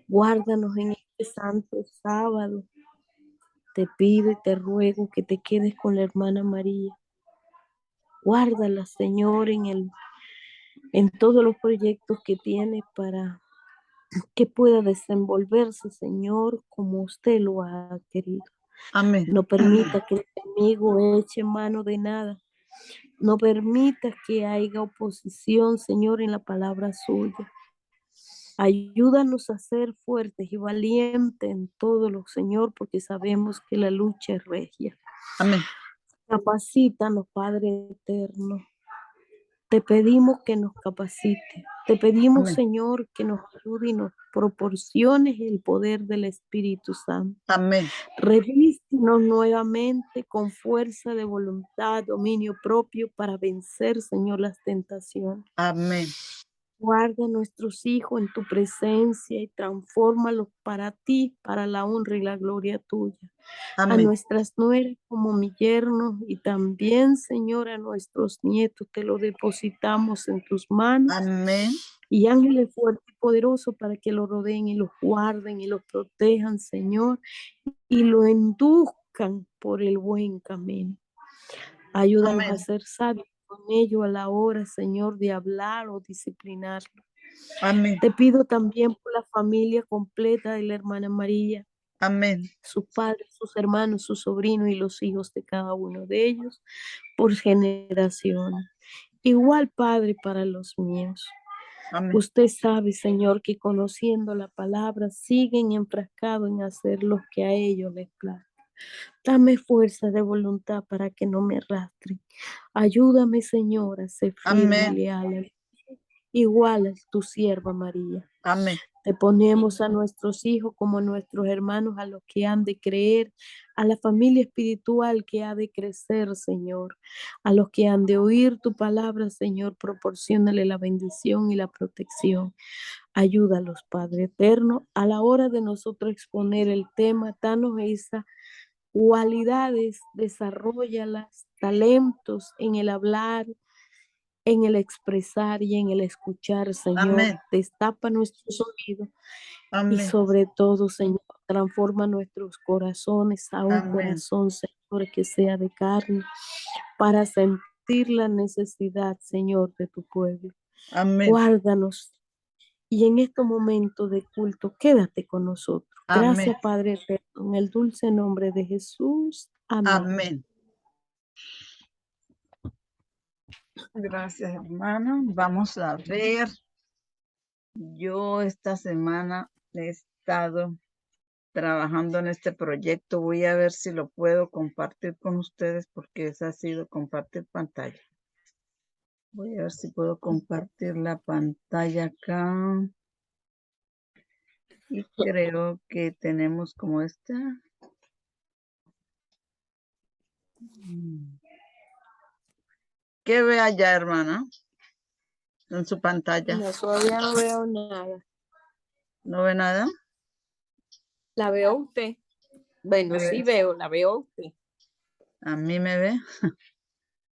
Guárdanos en este santo sábado. Te pido y te ruego que te quedes con la hermana María. Guárdala, Señor, en todos los proyectos que tiene para que pueda desenvolverse, Señor, como usted lo ha querido. Amén. No permita que el enemigo eche mano de nada. No permita que haya oposición, Señor, en la palabra suya. Ayúdanos a ser fuertes y valientes en todo lo, Señor, porque sabemos que la lucha es regia. Amén. Capacítanos, Padre eterno. Te pedimos que nos capacite. Te pedimos, Amén. Señor, que nos ayude y nos proporciones el poder del Espíritu Santo. Amén. Revístenos nuevamente con fuerza de voluntad, dominio propio para vencer, Señor, las tentaciones. Amén. Guarda a nuestros hijos en tu presencia y transfórmalos para ti, para la honra y la gloria tuya. A Amén. nuestras nueras como mi yerno y también, Señor, a nuestros nietos, te lo depositamos en tus manos. Amén. Y ángeles fuertes y poderosos para que lo rodeen y los guarden y los protejan, Señor, y lo induzcan por el buen camino. Ayúdanos a Amén. ser sabios con ellos a la hora, Señor, de hablar o disciplinarlo. Amén. Te pido también por la familia completa de la hermana María, Amén. sus padres, sus hermanos, sus sobrinos y los hijos de cada uno de ellos, por generaciones. Igual, Padre, para los míos. Amén. Usted sabe, Señor, que conociendo la palabra siguen enfrascados en hacer lo que a ellos les place. Dame fuerza de voluntad para que no me arrastren. Ayúdame, Señor, a ser firme y Amén. leal, igual a tu sierva María. Amén. Te ponemos a nuestros hijos como nuestros hermanos, a los que han de creer, a la familia espiritual que ha de crecer, Señor, a los que han de oír tu palabra, Señor, proporciónale la bendición y la protección. Ayúdalos, Padre eterno, a la hora de nosotros exponer el tema, danos esas cualidades, desarrollalas, talentos en el hablar, en el expresar y en el escuchar, Señor. Amén. Destapa nuestros oídos y Amén. sobre todo, Señor, transforma nuestros corazones a un Amén. corazón, Señor, que sea de carne, para sentir la necesidad, Señor, de tu pueblo. Amén. Guárdanos y en este momento de culto, quédate con nosotros. Amén. Gracias, Padre eterno, en el dulce nombre de Jesús. Amén. Amén. Gracias, hermana. Vamos a ver. Yo esta semana he estado trabajando en este proyecto. Voy a ver si lo puedo compartir con ustedes porque esa ha sido compartir pantalla. Voy a ver si puedo compartir la pantalla acá. Y creo que tenemos como esta. ¿Qué ve allá, hermana? En su pantalla. No, todavía no veo nada. ¿No ve nada? ¿La veo usted? Bueno, ¿Me ve? sí veo, la veo usted. ¿A mí me ve?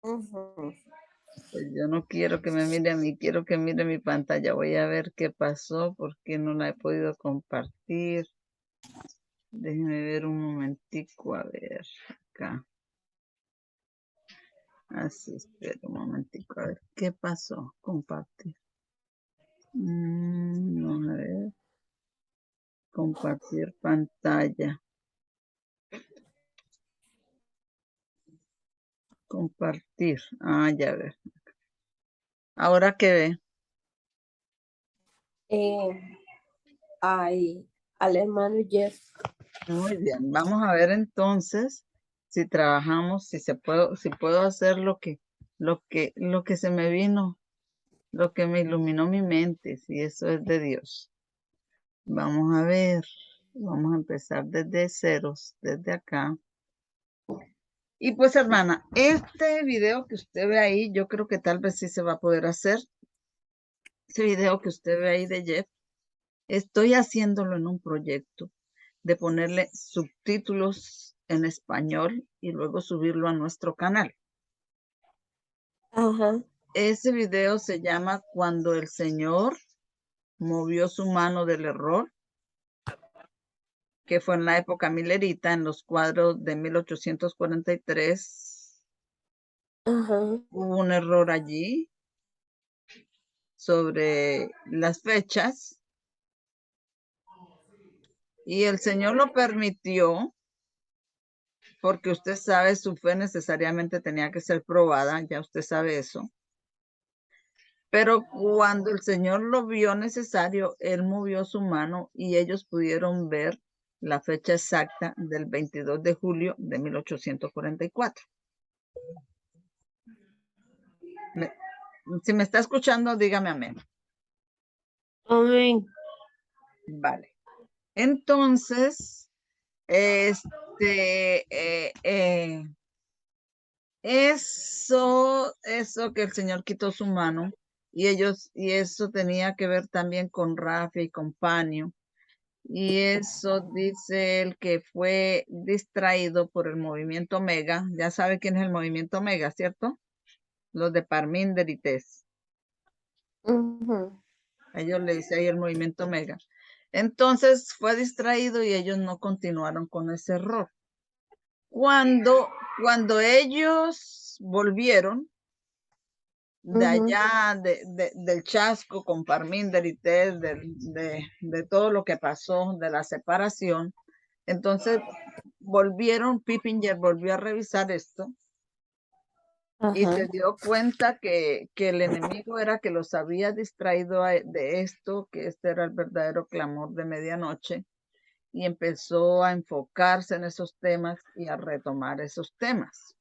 Ujú. Pues yo no quiero que me mire a mí, quiero que mire mi pantalla. Voy a ver qué pasó porque no la he podido compartir. Déjeme ver un momentico, a ver, acá. Así, espera un momentico, a ver, ¿qué pasó? Compartir. Vamos a ver. Compartir pantalla. Compartir. Ah, ya ver. ¿Ahora qué ve? Eh, ay, al hermano Jeff. Muy bien, vamos a ver entonces si trabajamos, si puedo hacer lo que se me vino, lo que me iluminó mi mente, si eso es de Dios. Vamos a ver, vamos a empezar desde ceros, desde acá. Y pues hermana, este video que usted ve ahí, yo creo que tal vez sí se va a poder hacer. Ese video que usted ve ahí de Jeff, estoy haciéndolo en un proyecto de ponerle subtítulos en español y luego subirlo a nuestro canal. Ajá. Ese video se llama Cuando el Señor movió su mano del error que fue en la época milerita, en los cuadros de 1843. Ajá. Hubo un error allí sobre las fechas y el Señor lo permitió porque usted sabe, su fe necesariamente tenía que ser probada, ya usted sabe eso. Pero cuando el Señor lo vio necesario, Él movió su mano y ellos pudieron ver la fecha exacta del 22 de julio de 1844. Me- si me está escuchando, dígame amén. Amén. Vale. Entonces, eso que el Señor quitó su mano y eso tenía que ver también con Rafa y con Panio. Y eso dice él que fue distraído por el movimiento Omega. Ya sabe quién es el movimiento Omega, ¿cierto? Los de Parminder y Tess. Ujú. Ellos le dicen ahí el movimiento Omega. Entonces fue distraído y ellos no continuaron con ese error. Cuando ellos volvieron de Ujú. allá, del chasco con Parminder y Tess, de todo lo que pasó, de la separación, entonces Pippinger volvió a revisar esto y Ajá. se dio cuenta que el enemigo era que los había distraído de esto, que este era el verdadero clamor de medianoche, y empezó a enfocarse en esos temas y a retomar esos temas.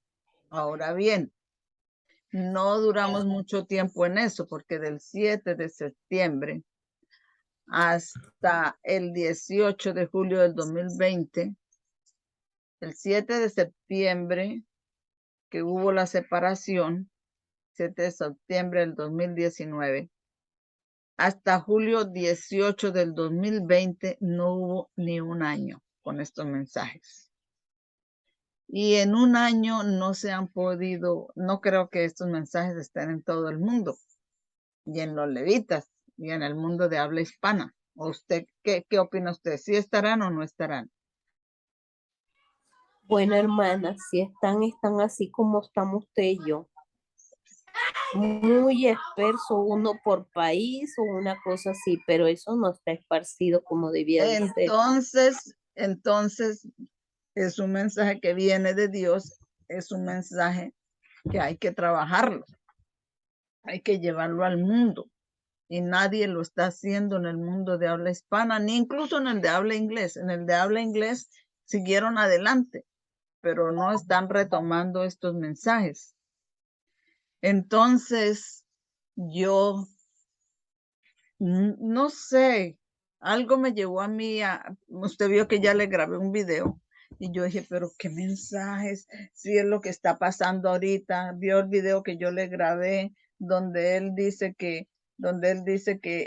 Ahora bien, no duramos mucho tiempo en eso, porque del 7 de septiembre hasta el 18 de julio del 2020, el 7 de septiembre que hubo la separación, 7 de septiembre del 2019, hasta julio 18 del 2020 no hubo ni un año con estos mensajes. Y en un año no se han podido, no creo que estos mensajes estén en todo el mundo, y en los levitas, y en el mundo de habla hispana. ¿O usted qué opina usted? ¿Sí estarán o no estarán? Bueno, hermana, si están así como estamos usted y yo, muy disperso uno por país o una cosa así, pero eso no está esparcido como debía de ser. Entonces es un mensaje que viene de Dios, es un mensaje que hay que trabajarlo, hay que llevarlo al mundo. Y nadie lo está haciendo en el mundo de habla hispana, ni incluso en el de habla inglés. En el de habla inglés siguieron adelante, pero no están retomando estos mensajes. Entonces, yo no sé, algo me llevó a mí usted vio que ya le grabé un video y yo dije, pero qué mensajes, si es lo que está pasando ahorita, vio el video que yo le grabé donde él dice que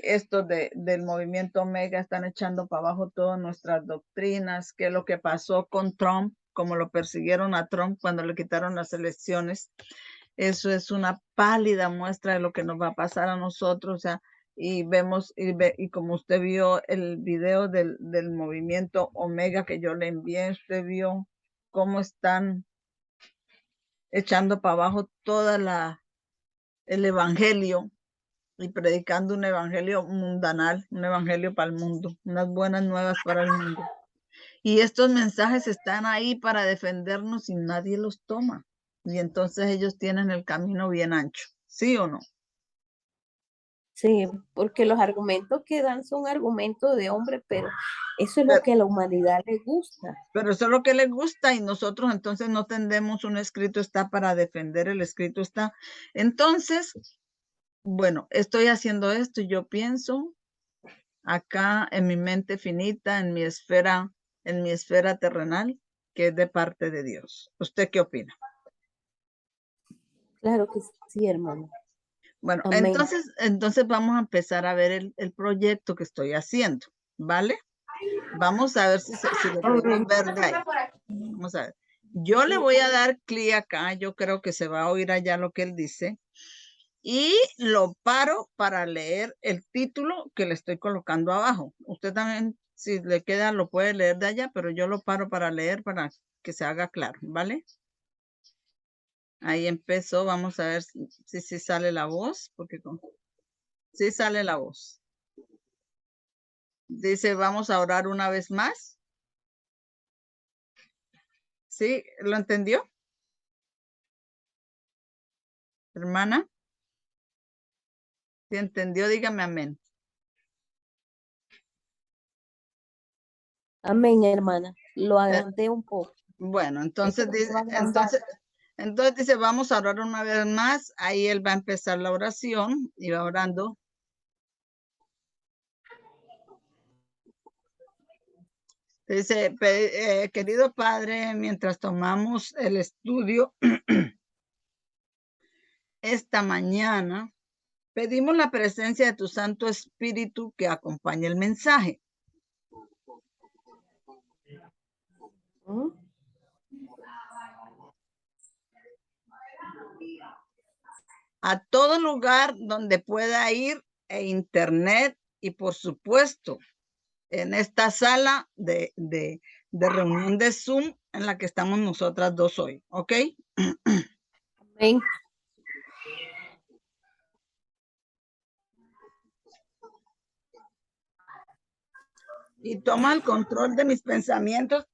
estos del movimiento Omega están echando para abajo todas nuestras doctrinas, que lo que pasó con Trump, como lo persiguieron a Trump cuando le quitaron las elecciones, eso es una pálida muestra de lo que nos va a pasar a nosotros, o sea, y vemos, y como usted vio el video del movimiento Omega que yo le envié, usted vio cómo están echando para abajo el evangelio y predicando un evangelio mundanal, un evangelio para el mundo, unas buenas nuevas para el mundo. Y estos mensajes están ahí para defendernos y nadie los toma. Y entonces ellos tienen el camino bien ancho, ¿sí o no? Sí, porque los argumentos que dan son argumentos de hombre, pero eso es lo Pero, que a la humanidad le gusta. pero eso es lo que les gusta y nosotros entonces no tendemos un escrito está para defender el escrito está. Entonces, bueno, estoy haciendo esto y yo pienso acá en mi mente finita, en mi esfera terrenal, que es de parte de Dios. ¿Usted qué opina? Claro que sí, hermano. Bueno, Amén. entonces vamos a empezar a ver el proyecto que estoy haciendo, ¿vale? Vamos a ver si lo podemos Amén. ver de ahí. Vamos a ver. Yo le voy a dar clic acá, yo creo que se va a oír allá lo que él dice, y lo paro para leer el título que le estoy colocando abajo. Usted también si le queda, lo puede leer de allá, pero yo lo paro para leer para que se haga claro, ¿vale? Ahí empezó, vamos a ver si sale la voz, porque sí sale la voz. Dice, vamos a orar una vez más. ¿Sí? ¿Lo entendió? Hermana. Si entendió, dígame amén. Amén, hermana. Lo agrandé un poco. Bueno, Es que entonces lo dice, iba a agrandar. entonces dice, vamos a orar una vez más. Ahí él va a empezar la oración y va orando. Dice, querido Padre, mientras tomamos el estudio esta mañana, pedimos la presencia de tu Santo Espíritu que acompañe el mensaje. ¿Mm? A todo lugar donde pueda ir e internet y por supuesto en esta sala de reunión de Zoom en la que estamos nosotras dos hoy, ¿ok? Amén. Y toma el control de mis pensamientos.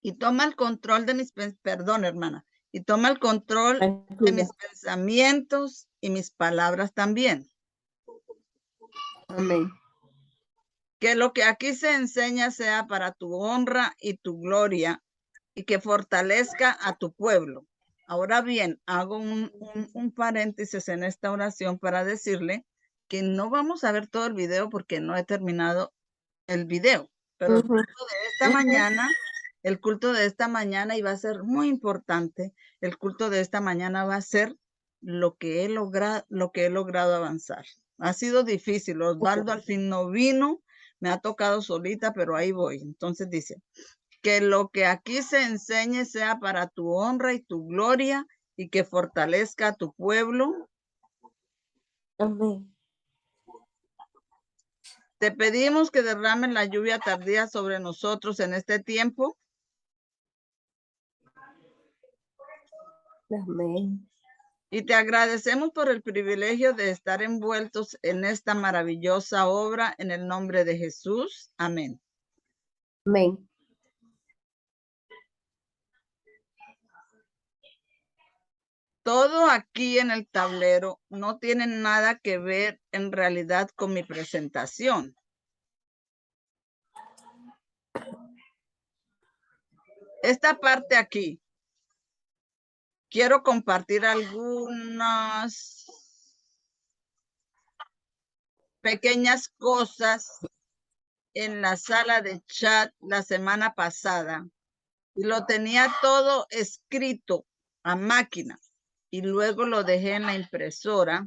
Y toma el control de mis, perdón, hermana, y toma el control de mis pensamientos y mis palabras también. Amén. Que lo que aquí se enseña sea para tu honra y tu gloria y que fortalezca a tu pueblo. Ahora bien, hago un paréntesis en esta oración para decirle que no vamos a ver todo el video porque no he terminado el video, pero el culto de esta mañana, el culto de esta mañana, y va a ser muy importante, el culto de esta mañana va a ser lo que he logrado avanzar. Ha sido difícil, Osvaldo al fin no vino, me ha tocado solita, pero ahí voy. Entonces dice, que lo que aquí se enseñe sea para tu honra y tu gloria y que fortalezca a tu pueblo. Amén. Te pedimos que derramen la lluvia tardía sobre nosotros en este tiempo. Amén. Y te agradecemos por el privilegio de estar envueltos en esta maravillosa obra en el nombre de Jesús. Amén. Amén. Todo aquí en el tablero no tiene nada que ver en realidad con mi presentación. Esta parte aquí, quiero compartir algunas pequeñas cosas en la sala de chat la semana pasada y lo tenía todo escrito a máquina y luego lo dejé en la impresora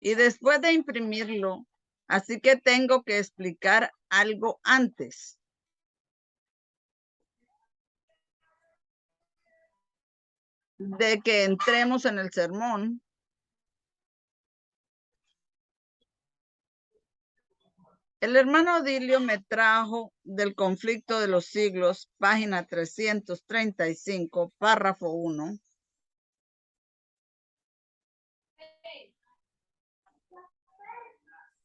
y después de imprimirlo, así que tengo que explicar algo antes. De que entremos en el sermón. El hermano Dilio me trajo del conflicto de los siglos, página 335, párrafo 1.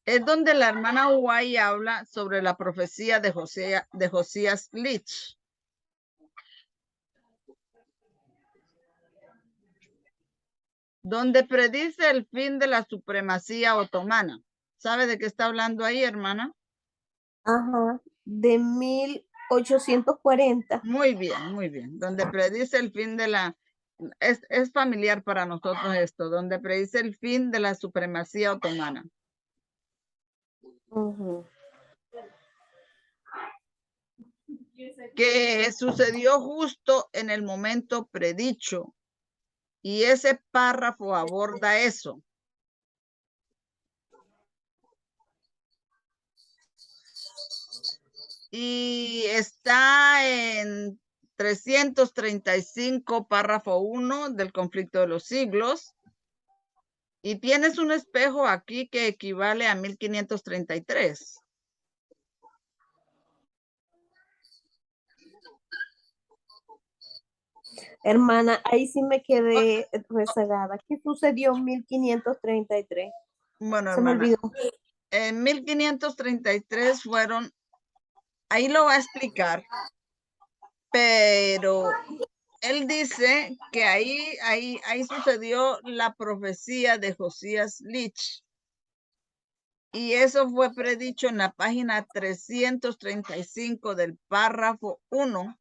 Es donde la hermana Uwai habla sobre la profecía de Josías Lich. Donde predice el fin de la supremacía otomana. ¿Sabe de qué está hablando ahí, hermana? Ajá. De 1840. Muy bien, muy bien. Donde predice el fin de la... Es familiar para nosotros esto, donde predice el fin de la supremacía otomana. Que sucedió justo en el momento predicho. Y ese párrafo aborda eso. Y está en 335, párrafo 1 del conflicto de los siglos. Y tienes un espejo aquí que equivale a 1533. Hermana, ahí sí me quedé rezagada. ¿Qué sucedió en 1533? Bueno, Se me hermana, olvidó. en 1533 fueron, ahí lo va a explicar, pero él dice que ahí sucedió la profecía de Josías Lich. Y eso fue predicho en la página 335 del párrafo 1.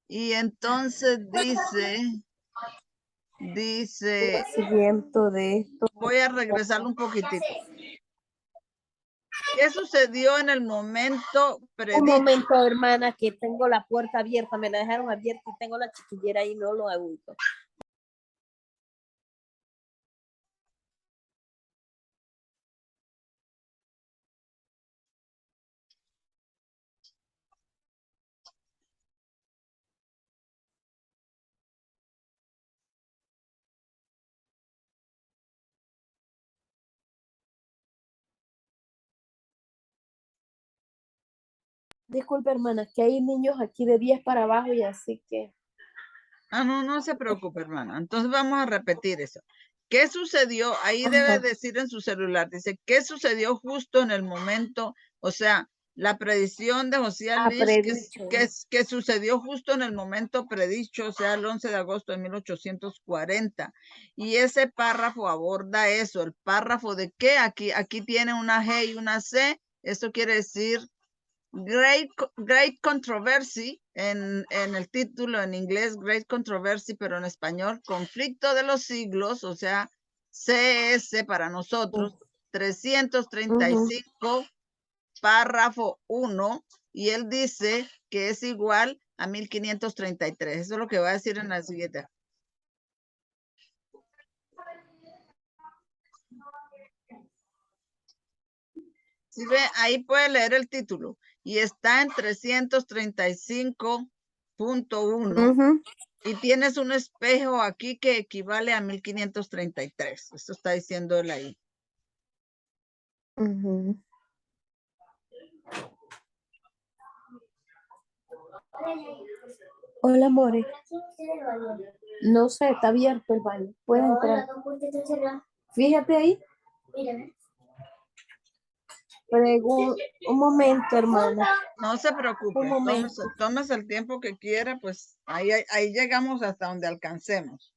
Y entonces dice, Siguiente de esto. voy a regresar un poquitito. ¿Qué sucedió en el momento Un predicho? momento, hermana, que tengo la puerta abierta. Me la dejaron abierta y tengo la chiquillera ahí, no lo oigo. Disculpe, hermana, que hay niños aquí de 10 para abajo y así que... No se preocupe, hermana. Entonces vamos a repetir eso. ¿Qué sucedió? Ahí debe decir en su celular, dice, ¿qué sucedió justo en el momento? O sea, la predicción de Josías Lich, que sucedió justo en el momento predicho, o sea, el 11 de agosto de 1840. Y ese párrafo aborda eso, el párrafo de qué, aquí tiene una G y una C, eso quiere decir Great Controversy, en el título en inglés, Great Controversy, pero en español, Conflicto de los Siglos, o sea, CS para nosotros, 335, párrafo 1, y él dice que es igual a 1533. Eso es lo que va a decir en la siguiente. Si ve, ahí puede leer el título y está en 335.1 y tienes un espejo aquí que equivale a 1533. Esto está diciendo él ahí. Hola, amores. No sé, está abierto el baño. Puedes entrar. Fíjate ahí. Un momento, hermana. No se preocupe, Un momento. tómese el tiempo que quiera, pues ahí llegamos hasta donde alcancemos.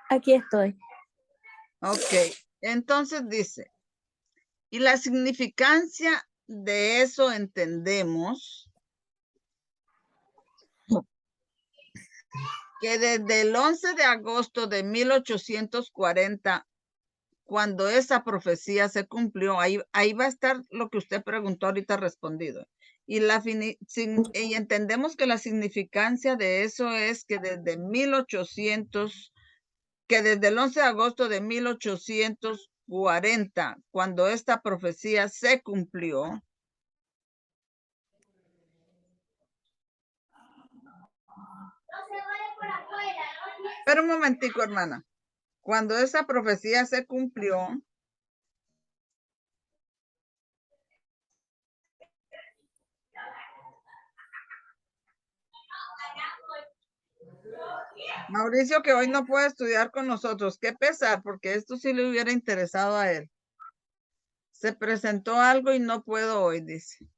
Aquí estoy. Ok, entonces dice, y la significancia de eso entendemos que desde el 11 de agosto de 1840, cuando esa profecía se cumplió, ahí va a estar lo que usted preguntó ahorita respondido. Y entendemos que la significancia de eso es que desde desde el 11 de agosto de 1840, cuando esta profecía se cumplió. Pero un momentico, hermana. Cuando esa profecía se cumplió, Mauricio, que hoy no puede estudiar con nosotros, qué pesar, porque esto sí le hubiera interesado a él. Se presentó algo y no puedo hoy, dice.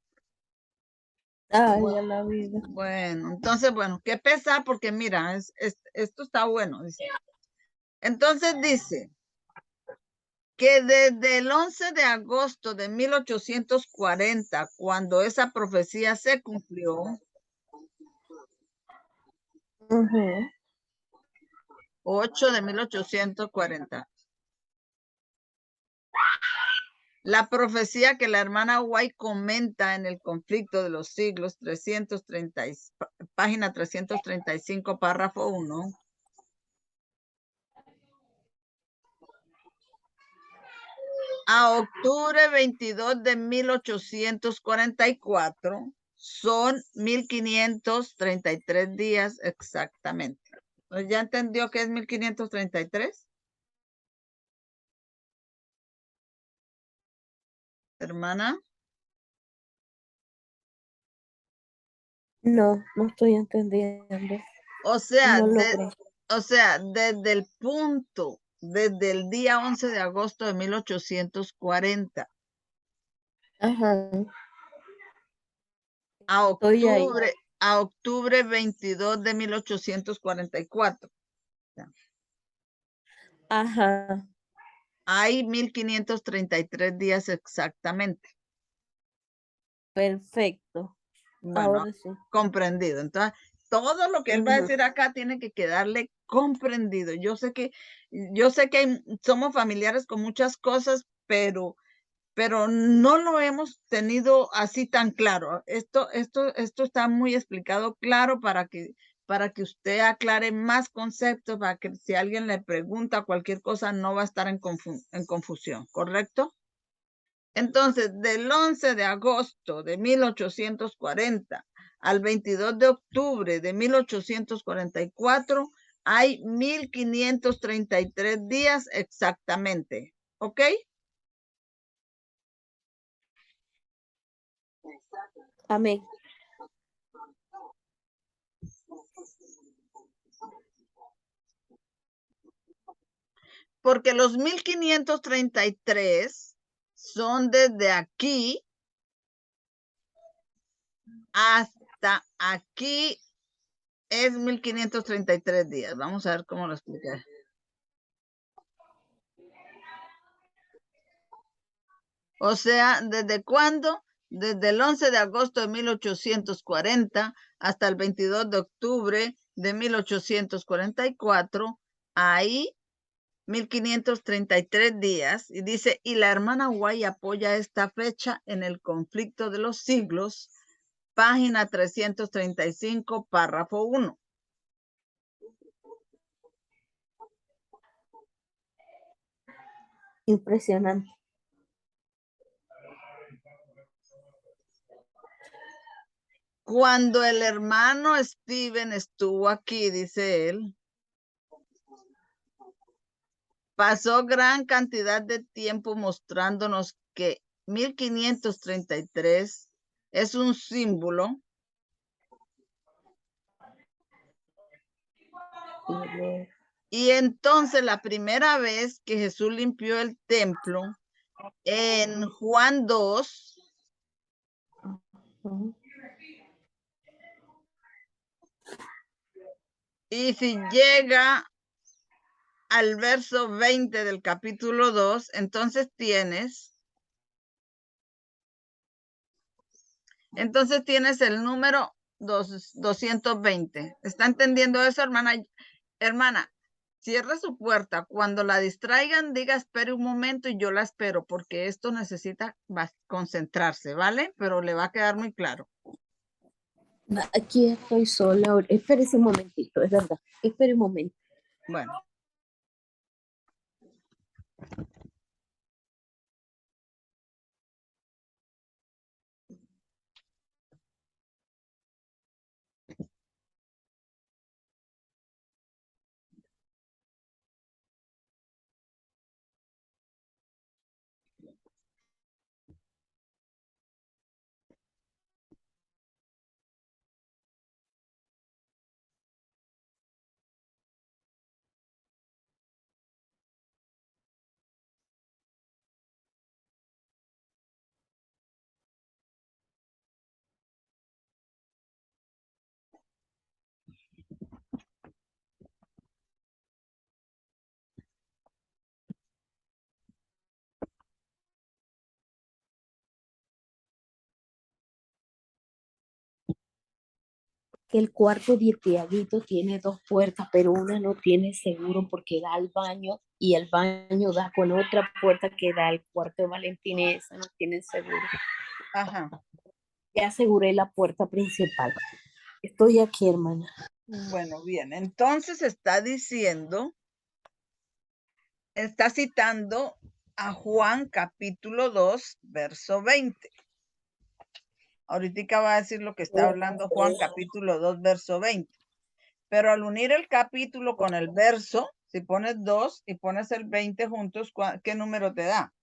Ay, Bu- a la vida. Bueno, entonces, bueno, qué pesar, porque mira, esto está bueno. Dice. Entonces dice que desde el 11 de agosto de 1840, cuando esa profecía se cumplió, Ujú. 8 de 1840, la profecía que la hermana White comenta en el conflicto de los siglos 330, página 335, párrafo 1, a octubre 22 de 1844, son 1533 días exactamente. ¿Ya entendió qué es 1533? Hermana. No, no estoy entendiendo. O sea, No logré. desde el día 11 de agosto de 1840 Ajá, a estoy ahí. octubre, a octubre 22 de 1844. Ajá, Hay 1533 días exactamente. perfecto. Bueno, Ahora sí. comprendido. Entonces, todo lo que él va a Ujú. decir acá tiene que quedarle comprendido. Yo sé que somos familiares con muchas cosas, pero no lo hemos tenido así tan claro. Esto está muy explicado claro para que usted aclare más conceptos, para que si alguien le pregunta cualquier cosa no va a estar en confusión, ¿correcto? Entonces, del 11 de agosto de 1840 al 22 de octubre de 1844 hay 1533 días exactamente. ¿Ok? Amén. Porque los 1533 son desde aquí hasta aquí, es 1533 días. Vamos a ver cómo lo expliqué. O sea, ¿desde cuándo? Desde el 11 de agosto de 1840 hasta el 22 de octubre de 1844. Ahí 1533 días, y dice, y la hermana Guay apoya esta fecha en el conflicto de los siglos, página 335, párrafo 1. Impresionante. Cuando el hermano Steven estuvo aquí, dice él, pasó gran cantidad de tiempo mostrándonos que 1533 es un símbolo. Y entonces la primera vez que Jesús limpió el templo, en Juan 2, Ujú. y si llega al verso 20 del capítulo 2, entonces tienes el número 220. ¿Está entendiendo eso, hermana? Hermana, cierra su puerta. Cuando la distraigan, diga espere un momento y yo la espero, porque esto necesita concentrarse, ¿vale? Pero le va a quedar muy claro. Aquí estoy sola. Espérese un momentito, es verdad. Espere un momento. Bueno. que el cuarto de Tiaguito tiene dos puertas, pero una no tiene seguro porque da al baño y el baño da con otra puerta que da al cuarto de Valentín y esa no tiene seguro. Ajá. Ya aseguré la puerta principal. Estoy aquí, hermana. Bueno, bien. Entonces está citando a Juan capítulo 2, verso 20. Ahorita va a decir lo que está hablando Juan capítulo 2, verso 20. Pero al unir el capítulo con el verso, si pones 2 y pones el 20 juntos, ¿qué número te da?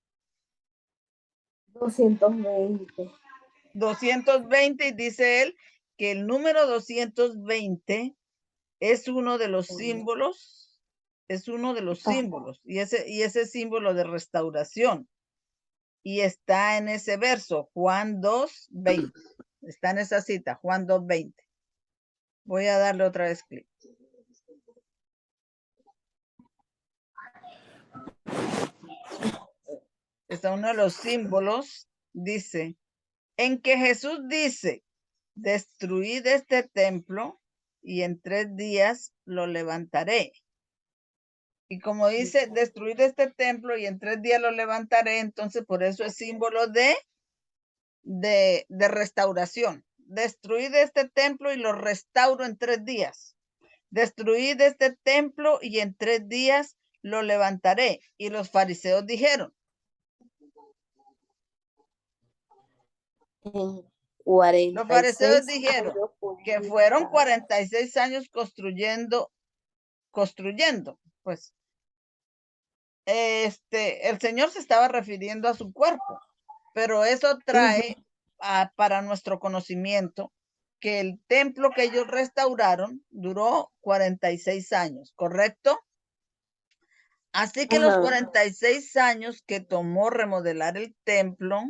220. 220, y dice él que el número 220 es uno de los símbolos, y ese símbolo de restauración. Y está en ese verso, Juan 2:20. Está en esa cita, Juan 2:20. Voy a darle otra vez clic. Está uno de los símbolos, dice, en que Jesús dice, destruid este templo y en 3 días lo levantaré. Y como dice, destruid este templo y en 3 días lo levantaré, entonces por eso es símbolo de restauración. Destruid este templo y lo restauro en 3 días. Destruid este templo y en 3 días lo levantaré. Y los fariseos dijeron. Los fariseos dijeron que fueron 46 años construyendo, pues. El Señor se estaba refiriendo a su cuerpo, pero eso trae para nuestro conocimiento que el templo que ellos restauraron duró 46 años, ¿correcto? Así que los 46 años que tomó remodelar el templo,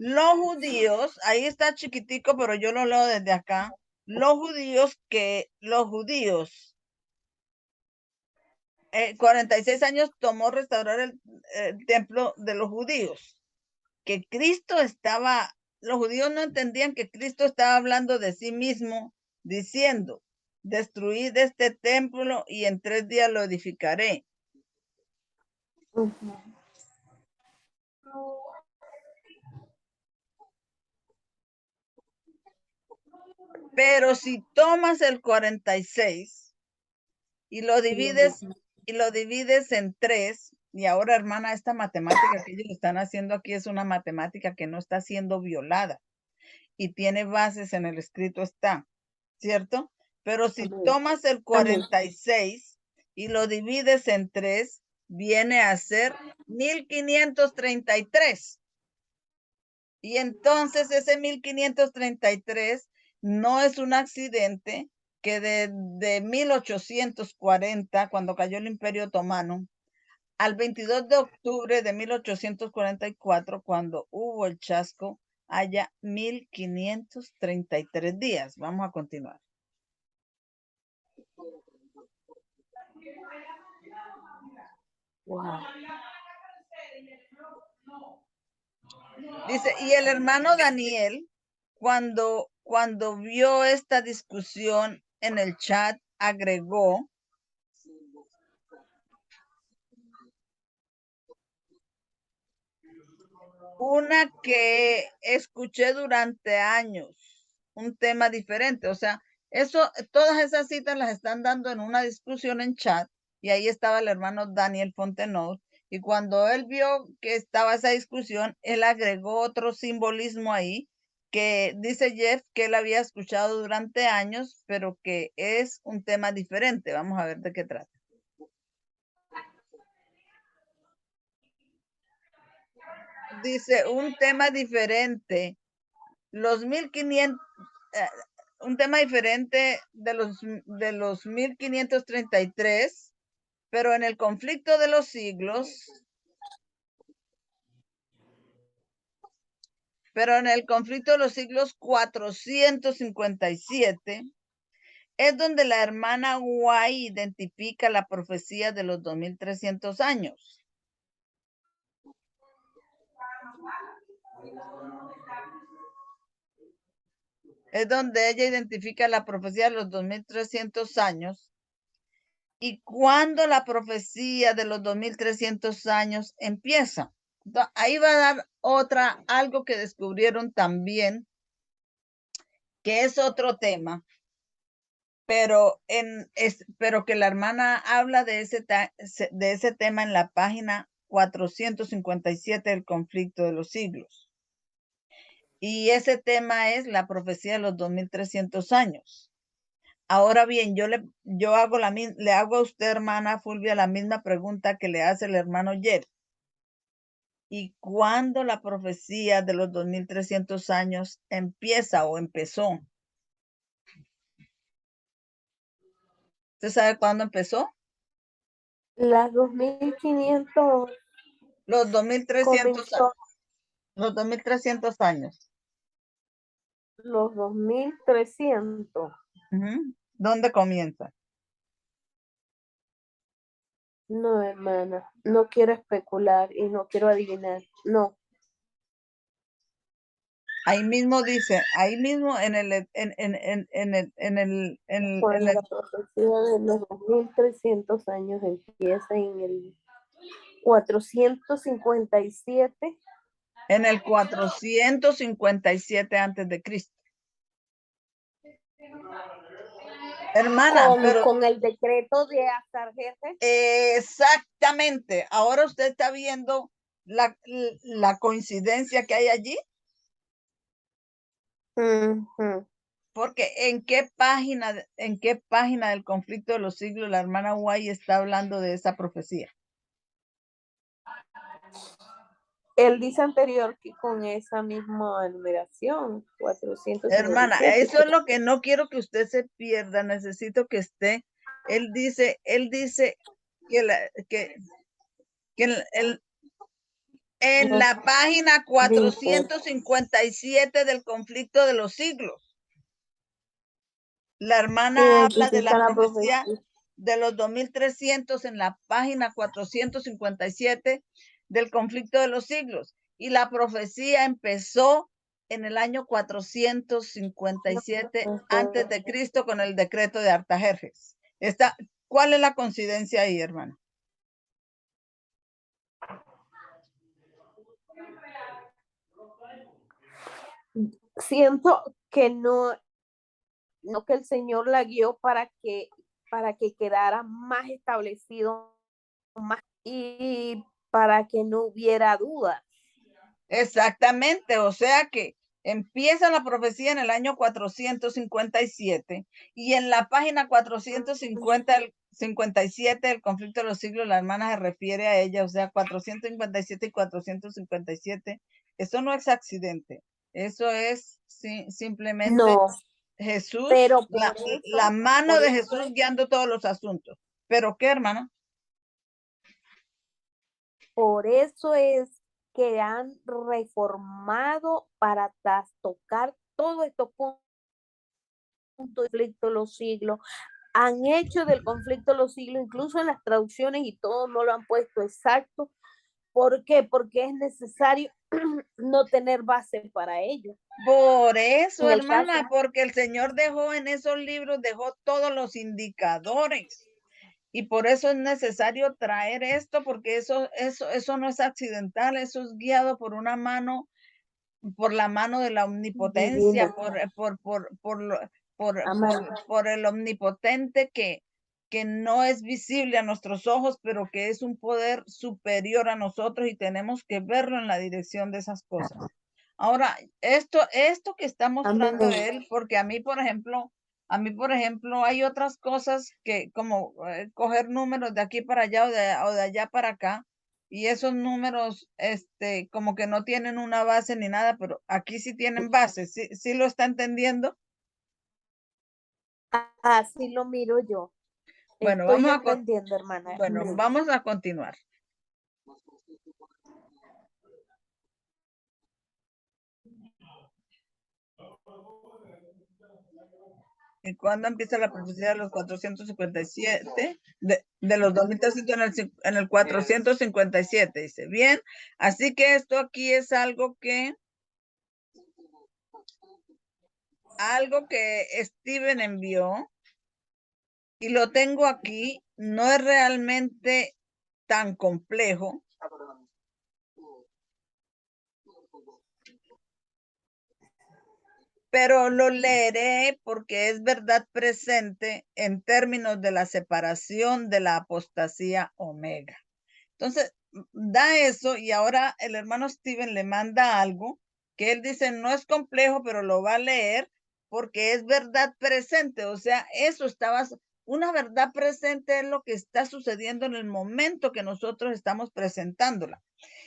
los judíos, ahí está chiquitico, pero yo lo leo desde acá, los judíos, 46 años tomó restaurar el templo de los judíos, que los judíos no entendían que Cristo estaba hablando de sí mismo, diciendo, destruid este templo y en 3 días lo edificaré. Pero si tomas el 46 y lo divides en 3, y ahora, hermana, esta matemática que ellos están haciendo aquí es una matemática que no está siendo violada y tiene bases en el escrito, está, ¿cierto? Pero si tomas el 46 y lo divides en 3, viene a ser 1533. Y entonces ese 1533 no es un accidente, que de 1840, cuando cayó el Imperio Otomano, al 22 de octubre de 1844, cuando hubo el chasco, haya 1533 días. Vamos a continuar. Wow. Dice, y el hermano Daniel, cuando vio esta discusión en el chat, agregó, una que escuché durante años, un tema diferente. O sea, todas esas citas las están dando en una discusión en chat, y ahí estaba el hermano Daniel Fontenot, y cuando él vio que estaba esa discusión, él agregó otro simbolismo ahí, que dice Jeff que él había escuchado durante años, pero que es un tema diferente. Vamos a ver de qué trata. Dice, un tema diferente. Los 1500, un tema diferente de los 1533, pero en el conflicto de los siglos, pero en el conflicto de los siglos 457, es donde la hermana White identifica la profecía de los 2300 años. es donde ella identifica la profecía de los 2300 años. ¿Y cuándo la profecía de los 2300 años empieza? Ahí va a dar algo que descubrieron también, que es otro tema, pero que la hermana habla de ese tema en la página 457 del conflicto de los siglos. Y ese tema es la profecía de los 2300 años. Ahora bien, le hago a usted, hermana Fulvia, la misma pregunta que le hace el hermano Jeff. ¿Y cuándo la profecía de los 2300 años empieza o empezó? ¿Usted sabe cuándo empezó? Las 2500 Los 2300 comenzó, años. Los 2300 años. los 2300. ¿Dónde comienza? No, hermana, no quiero especular y no quiero adivinar. No. Ahí mismo dice, ahí mismo Cuando la profecía de los 2300 años empieza en el 457. en el 457 antes de Cristo. Hermana, pero Con el decreto de Artajerjes. exactamente. Ahora usted está viendo la coincidencia que hay allí. Porque ¿en qué página del conflicto de los siglos la hermana White está hablando de esa profecía? Él dice anterior que con esa misma numeración, 457. Hermana, eso es lo que no quiero que usted se pierda, necesito que esté. Él dice que en la página 457 del conflicto de los siglos, la hermana habla de la profecía de los 2300 en la página 457 del conflicto de los siglos. Y la profecía empezó en el año 457 antes de Cristo con el decreto de Artajerjes. ¿Cuál es la coincidencia ahí, hermano? Siento que no que el Señor la guió para que quedara más establecido más y para que no hubiera duda. Exactamente, o sea que empieza la profecía en el año 457 y en la página 457 del conflicto de los siglos la hermana se refiere a ella, o sea, 457 y 457. Eso no es accidente, eso es simplemente no, Jesús, pero la mano de Jesús guiando todos los asuntos. ¿Pero qué, hermana? Por eso es que han reformado para trastocar todos estos puntos del conflicto de los siglos. Han hecho del conflicto de los siglos, incluso en las traducciones y todo, no lo han puesto exacto. ¿Por qué? Porque es necesario no tener base para ello. Por eso, hermana, porque el Señor dejó en esos libros, dejó todos los indicadores. Y por eso es necesario traer esto, porque eso no es accidental, eso es guiado por una mano, por la mano de la omnipotencia, por el omnipotente que no es visible a nuestros ojos, pero que es un poder superior a nosotros y tenemos que verlo en la dirección de esas cosas. Ahora, esto que está mostrando él, porque a mí, por ejemplo, hay otras cosas que como coger números de aquí para allá o de allá para acá, y esos números, como que no tienen una base ni nada, pero aquí sí tienen base. ¿Sí lo está entendiendo? Así lo miro yo. Bueno, Estoy aprendiendo, hermana. Bueno, vamos a continuar. ¿Y cuándo empieza la profecía de los 457? De los 2300 en el 457, dice. Bien, así que esto aquí es algo que algo que Steven envió y lo tengo aquí. No es realmente tan complejo, pero lo leeré porque es verdad presente en términos de la separación de la apostasía omega. Entonces, da eso y ahora el hermano Steven le manda algo que él dice no es complejo, pero lo va a leer porque es verdad presente. O sea, eso estaba, una verdad presente es lo que está sucediendo en el momento que nosotros estamos presentándola.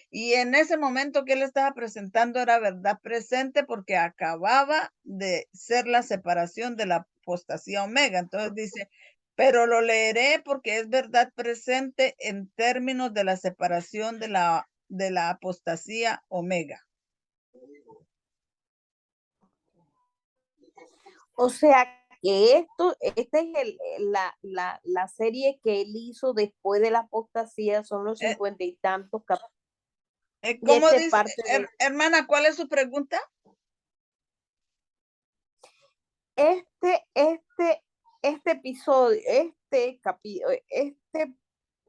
Y en ese momento que él estaba presentando era verdad presente porque acababa de ser la separación de la apostasía omega. Entonces dice, pero lo leeré porque es verdad presente en términos de la separación de la apostasía omega. O sea que esta es la serie que él hizo después de la apostasía, son los 50 y tantos capítulos. ¿Cómo dice, hermana, cuál es su pregunta? Este episodio, este capítulo,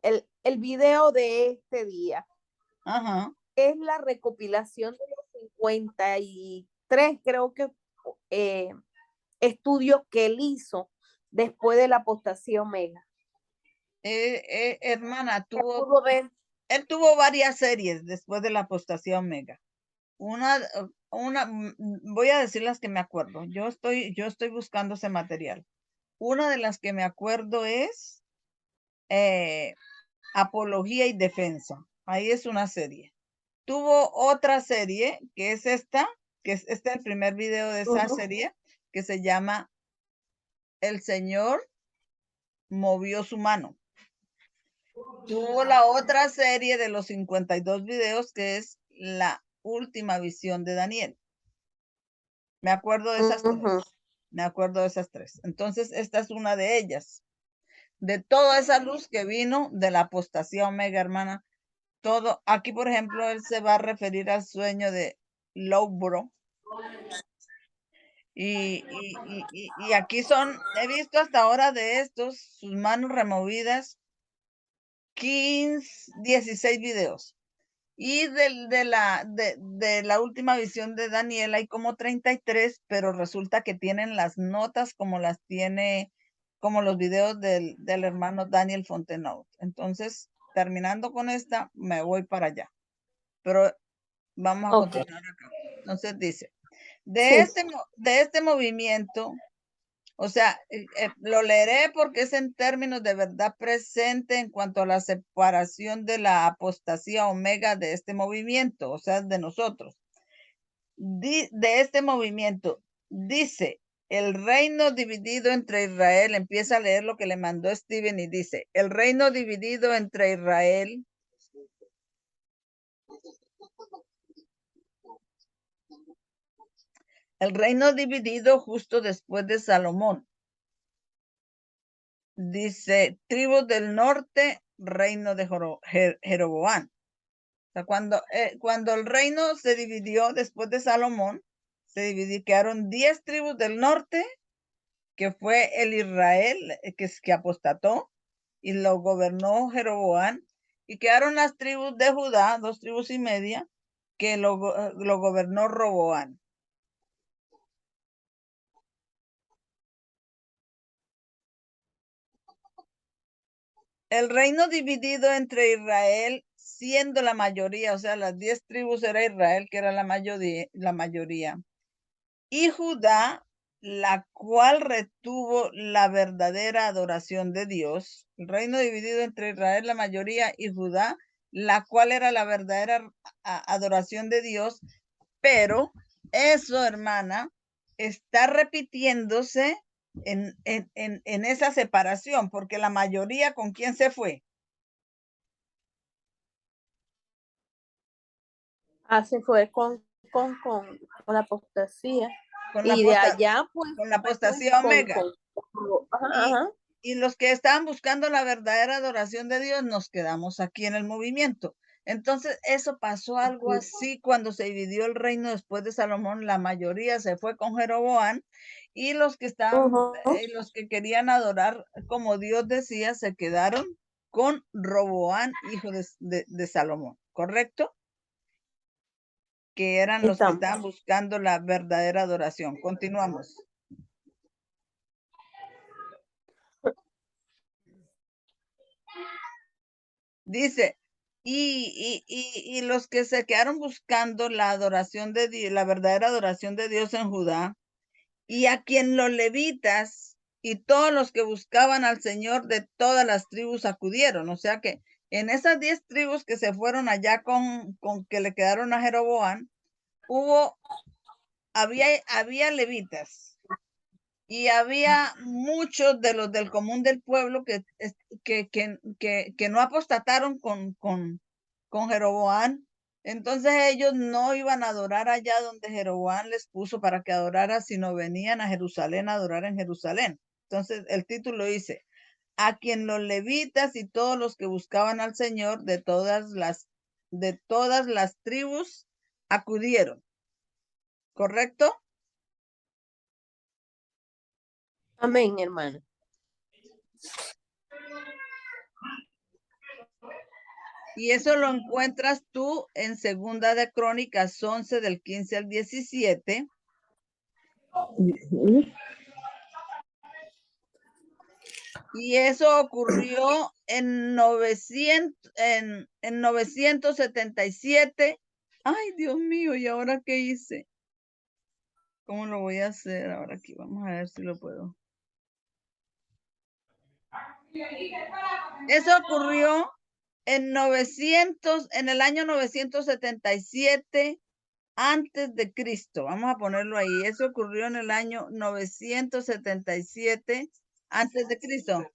el video de este día, Ajá. es la recopilación de los 53, creo que, estudios que él hizo después de la apostasía omega. Hermana, Él tuvo varias series después de la apostasía omega. Voy a decir las que me acuerdo. Yo estoy buscando ese material. Una de las que me acuerdo es Apología y Defensa. Ahí es una serie. Tuvo otra serie que es esta, que es el primer video de esa serie, que se llama El Señor movió su mano. Tuvo la otra serie de los 52 videos que es La última visión de Daniel. Me acuerdo de esas tres. Me acuerdo de esas tres. Entonces, esta es una de ellas. De toda esa luz que vino de la apostasía omega, hermana. Todo. Aquí, por ejemplo, él se va a referir al sueño de Loughborough. Y aquí he visto hasta ahora de estos, sus manos removidas, 16 videos. Y de la última visión de Daniel hay como 33, pero resulta que tienen las notas como las tiene, como los videos del hermano Daniel Fontenot. Entonces, terminando con esta, me voy para allá. Pero vamos a continuar acá. Entonces dice, de este movimiento, o sea, lo leeré porque es en términos de verdad presente en cuanto a la separación de la apostasía omega de este movimiento, o sea, de nosotros. De este movimiento, dice, el reino dividido entre Israel, empieza a leer lo que le mandó Steven y dice, el reino dividido entre Israel. El reino dividido justo después de Salomón. Dice, tribus del norte, reino de Jeroboam. O sea, cuando el reino se dividió después de Salomón, quedaron 10 tribus del norte, que fue el Israel, que apostató, y lo gobernó Jeroboam, y quedaron las tribus de Judá, 2 tribus y media, que lo gobernó Roboam. El reino dividido entre Israel, siendo la mayoría, o sea, las 10 tribus era Israel, que era la mayoría, y Judá, la cual retuvo la verdadera adoración de Dios. El reino dividido entre Israel, la mayoría, y Judá, la cual era la verdadera adoración de Dios. Pero eso, hermana, está repitiéndose en esa separación, porque la mayoría, ¿con quién se fue? Se fue con la apostasía. Y de allá, pues, con la apostasía omega. Ajá. Y los que estaban buscando la verdadera adoración de Dios, nos quedamos aquí en el movimiento. Entonces, eso pasó algo así cuando se dividió el reino después de Salomón. La mayoría se fue con Jeroboam y los que estaban, los que querían adorar como Dios decía, se quedaron con Roboam, hijo de Salomón, ¿correcto? Que eran los que estaban buscando la verdadera adoración. Continuamos. Dice, y los que se quedaron buscando la adoración de Dios, la verdadera adoración de Dios en Judá, y a quien los levitas y todos los que buscaban al Señor de todas las tribus acudieron. O sea que en esas 10 tribus que se fueron allá con que le quedaron a Jeroboam, había levitas y había muchos de los del común del pueblo que no apostataron con Jeroboam. Entonces ellos no iban a adorar allá donde Jeroboam les puso para que adorara, sino venían a Jerusalén a adorar en Jerusalén. Entonces el título dice, a quien los levitas y todos los que buscaban al Señor de todas las tribus acudieron. ¿Correcto? Amén, hermano. Y eso lo encuentras tú en Segunda de Crónicas 11 del 15 al 17. Y eso ocurrió en 977. Ay, Dios mío, ¿y ahora qué hice? ¿Cómo lo voy a hacer ahora aquí? Vamos a ver si lo puedo. Eso ocurrió en el año 977 antes de Cristo. Vamos a ponerlo ahí. Eso ocurrió en el año 977 antes de Cristo.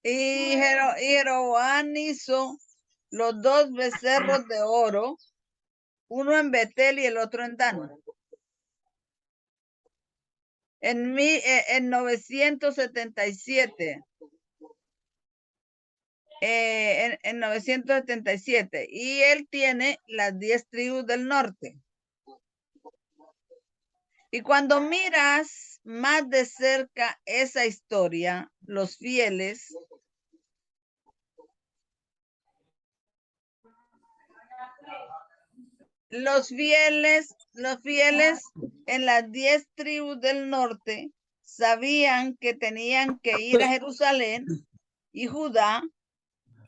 Y Jeroboam hizo los 2 becerros de oro, uno en Betel y el otro en Dan. En 977. En 977. Y él tiene las 10 tribus del norte. Y cuando miras más de cerca esa historia, los fieles en las 10 tribus del norte sabían que tenían que ir a Jerusalén y Judá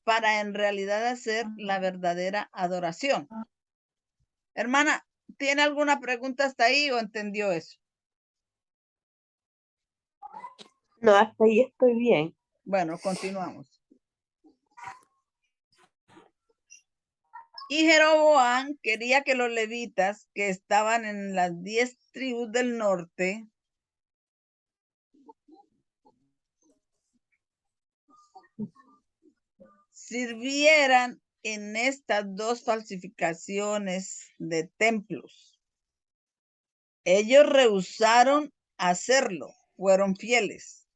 para en realidad hacer la verdadera adoración. Hermana, ¿tiene alguna pregunta hasta ahí o entendió eso? No, hasta ahí estoy bien. Bueno, continuamos. Y Jeroboam quería que los levitas que estaban en las 10 tribus del norte sirvieran en estas 2 falsificaciones de templos. Ellos rehusaron hacerlo, fueron fieles.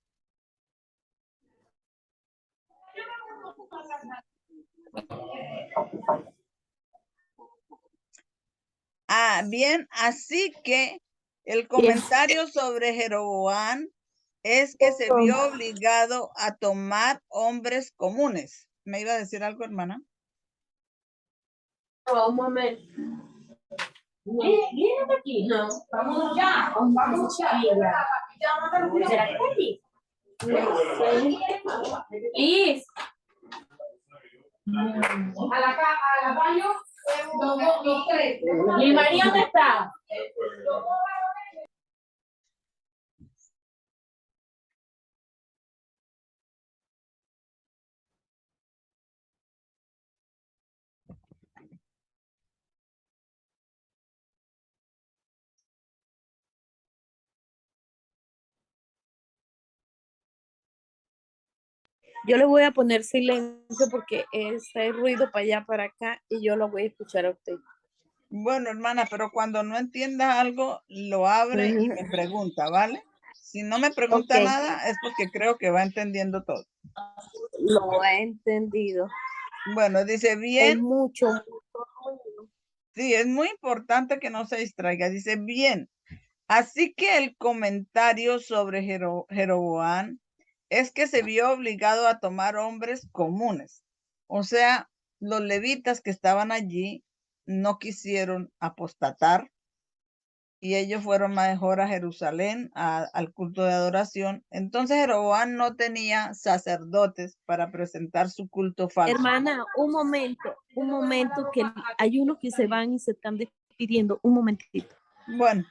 Bien, así que el comentario sobre Jeroboam es que se vio obligado a tomar hombres comunes. ¿Me iba a decir algo, hermana? No, un momento. Viene aquí. No, vamos ya. Vamos ya. ¿Será que está aquí? Liz. A la baño. Los 3. ¿Y María dónde está? Yo le voy a poner silencio porque está el ruido para allá, para acá, y yo lo voy a escuchar a usted. Bueno, hermana, pero cuando no entienda algo, lo abre y me pregunta, ¿vale? Si no me pregunta Ok. nada, es porque creo que va entendiendo todo. Lo he entendido. Bueno, dice Hay bien. mucho. Sí, es muy importante que no se distraiga. Dice bien. Así que el comentario sobre Jeroboam es que se vio obligado a tomar hombres comunes. O sea, los levitas que estaban allí no quisieron apostatar y ellos fueron mejor a Jerusalén, al culto de adoración. Entonces Jeroboam no tenía sacerdotes para presentar su culto falso. Hermana, un momento, que hay unos que se van y se están despidiendo. Un momentito. Bueno.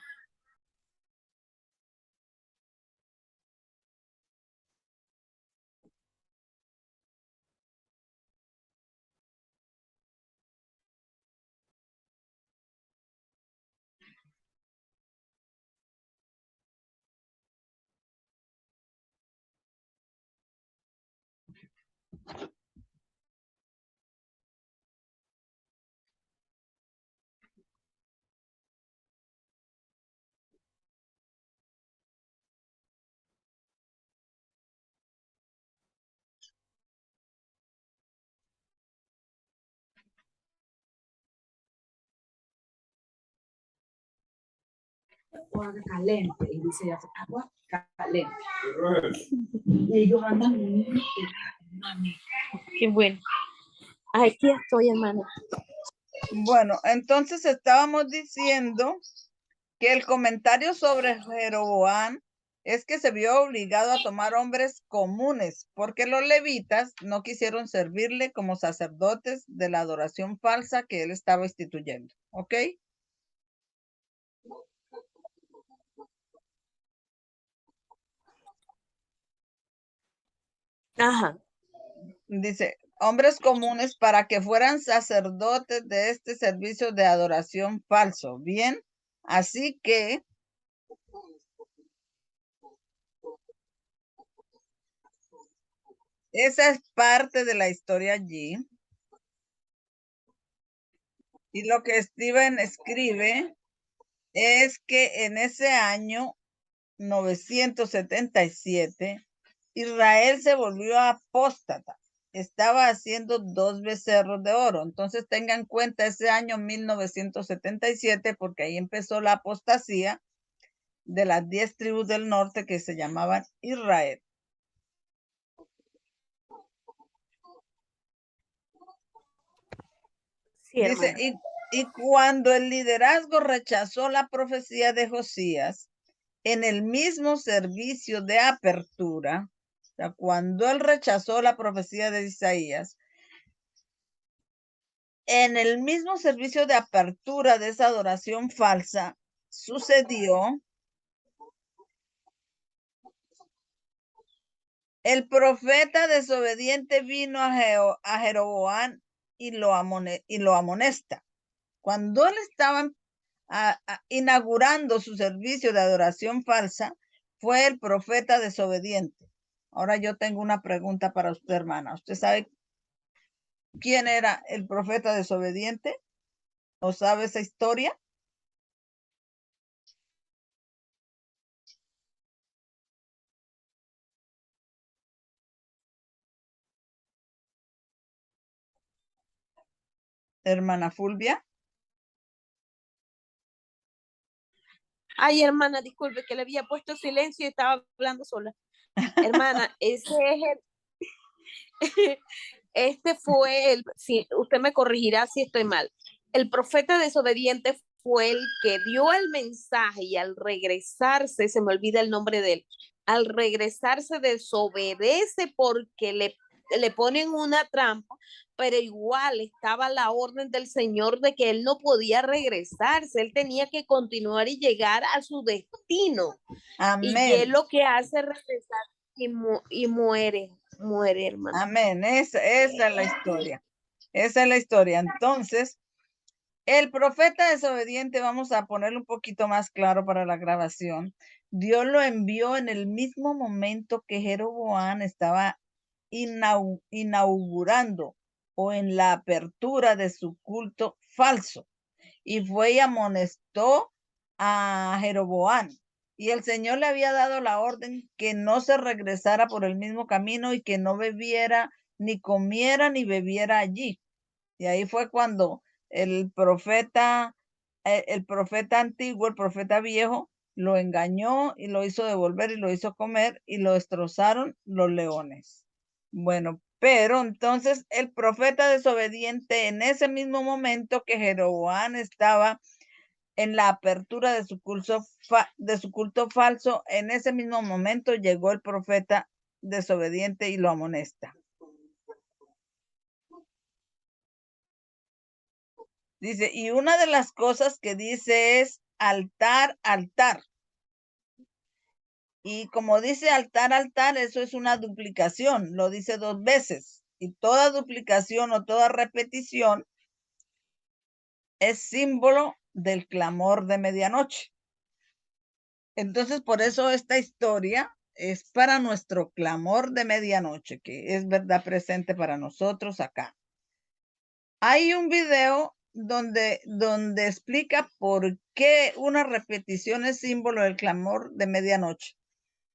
Agua caliente, y dice agua caliente. Y ellos andan, mami. Qué bueno. Aquí estoy, hermana. Bueno, entonces estábamos diciendo que el comentario sobre Jeroboam es que se vio obligado a tomar hombres comunes porque los levitas no quisieron servirle como sacerdotes de la adoración falsa que él estaba instituyendo. ¿Ok? Ajá. Dice, hombres comunes para que fueran sacerdotes de este servicio de adoración falso. Bien, así que esa es parte de la historia allí. Y lo que Steven escribe es que en ese año 977, Israel se volvió apóstata. Estaba haciendo 2 becerros de oro. Entonces tengan en cuenta ese año 1977 porque ahí empezó la apostasía de las 10 tribus del norte que se llamaban Israel. Sí, Dice, y cuando el liderazgo rechazó la profecía de Josías en el mismo servicio de apertura, o sea, cuando él rechazó la profecía de Isaías, en el mismo servicio de apertura de esa adoración falsa, sucedió el profeta desobediente vino a Jeroboam y lo amonesta. Cuando él estaba inaugurando su servicio de adoración falsa, fue el profeta desobediente. Ahora yo tengo una pregunta para usted, hermana. ¿Usted sabe quién era el profeta desobediente? ¿O sabe esa historia? Hermana Fulvia. Ay, hermana, disculpe que le había puesto silencio y estaba hablando sola. Hermana, ese es este fue si usted me corregirá si estoy mal. El profeta desobediente fue el que dio el mensaje y al regresarse, se me olvida el nombre de él, al regresarse desobedece porque le ponen una trampa, pero igual estaba la orden del Señor de que él no podía regresarse, él tenía que continuar y llegar a su destino. Amén. Y él lo que hace es regresar y muere, hermano. Amén. Esa es la historia. Esa es la historia. Entonces, el profeta desobediente, vamos a ponerlo un poquito más claro para la grabación. Dios lo envió en el mismo momento que Jeroboam estaba inaugurando o en la apertura de su culto falso. Y fue y amonestó a Jeroboam Y el Señor le había dado la orden que no se regresara por el mismo camino y que no bebiera, ni comiera, ni bebiera allí. Y ahí fue cuando el profeta antiguo, el profeta viejo, lo engañó y lo hizo devolver y lo hizo comer y lo destrozaron los leones. Bueno, pero entonces el profeta desobediente, en ese mismo momento que Jeroboam estaba en la apertura de su culto falso, en ese mismo momento llegó el profeta desobediente y lo amonesta. Dice, y una de las cosas que dice es altar, altar. Y como dice altar, altar, eso es una duplicación, lo dice 2 veces. Y toda duplicación o toda repetición es símbolo del clamor de medianoche. Entonces, por eso esta historia es para nuestro clamor de medianoche, que es verdad presente para nosotros acá. Hay un video donde explica por qué una repetición es símbolo del clamor de medianoche.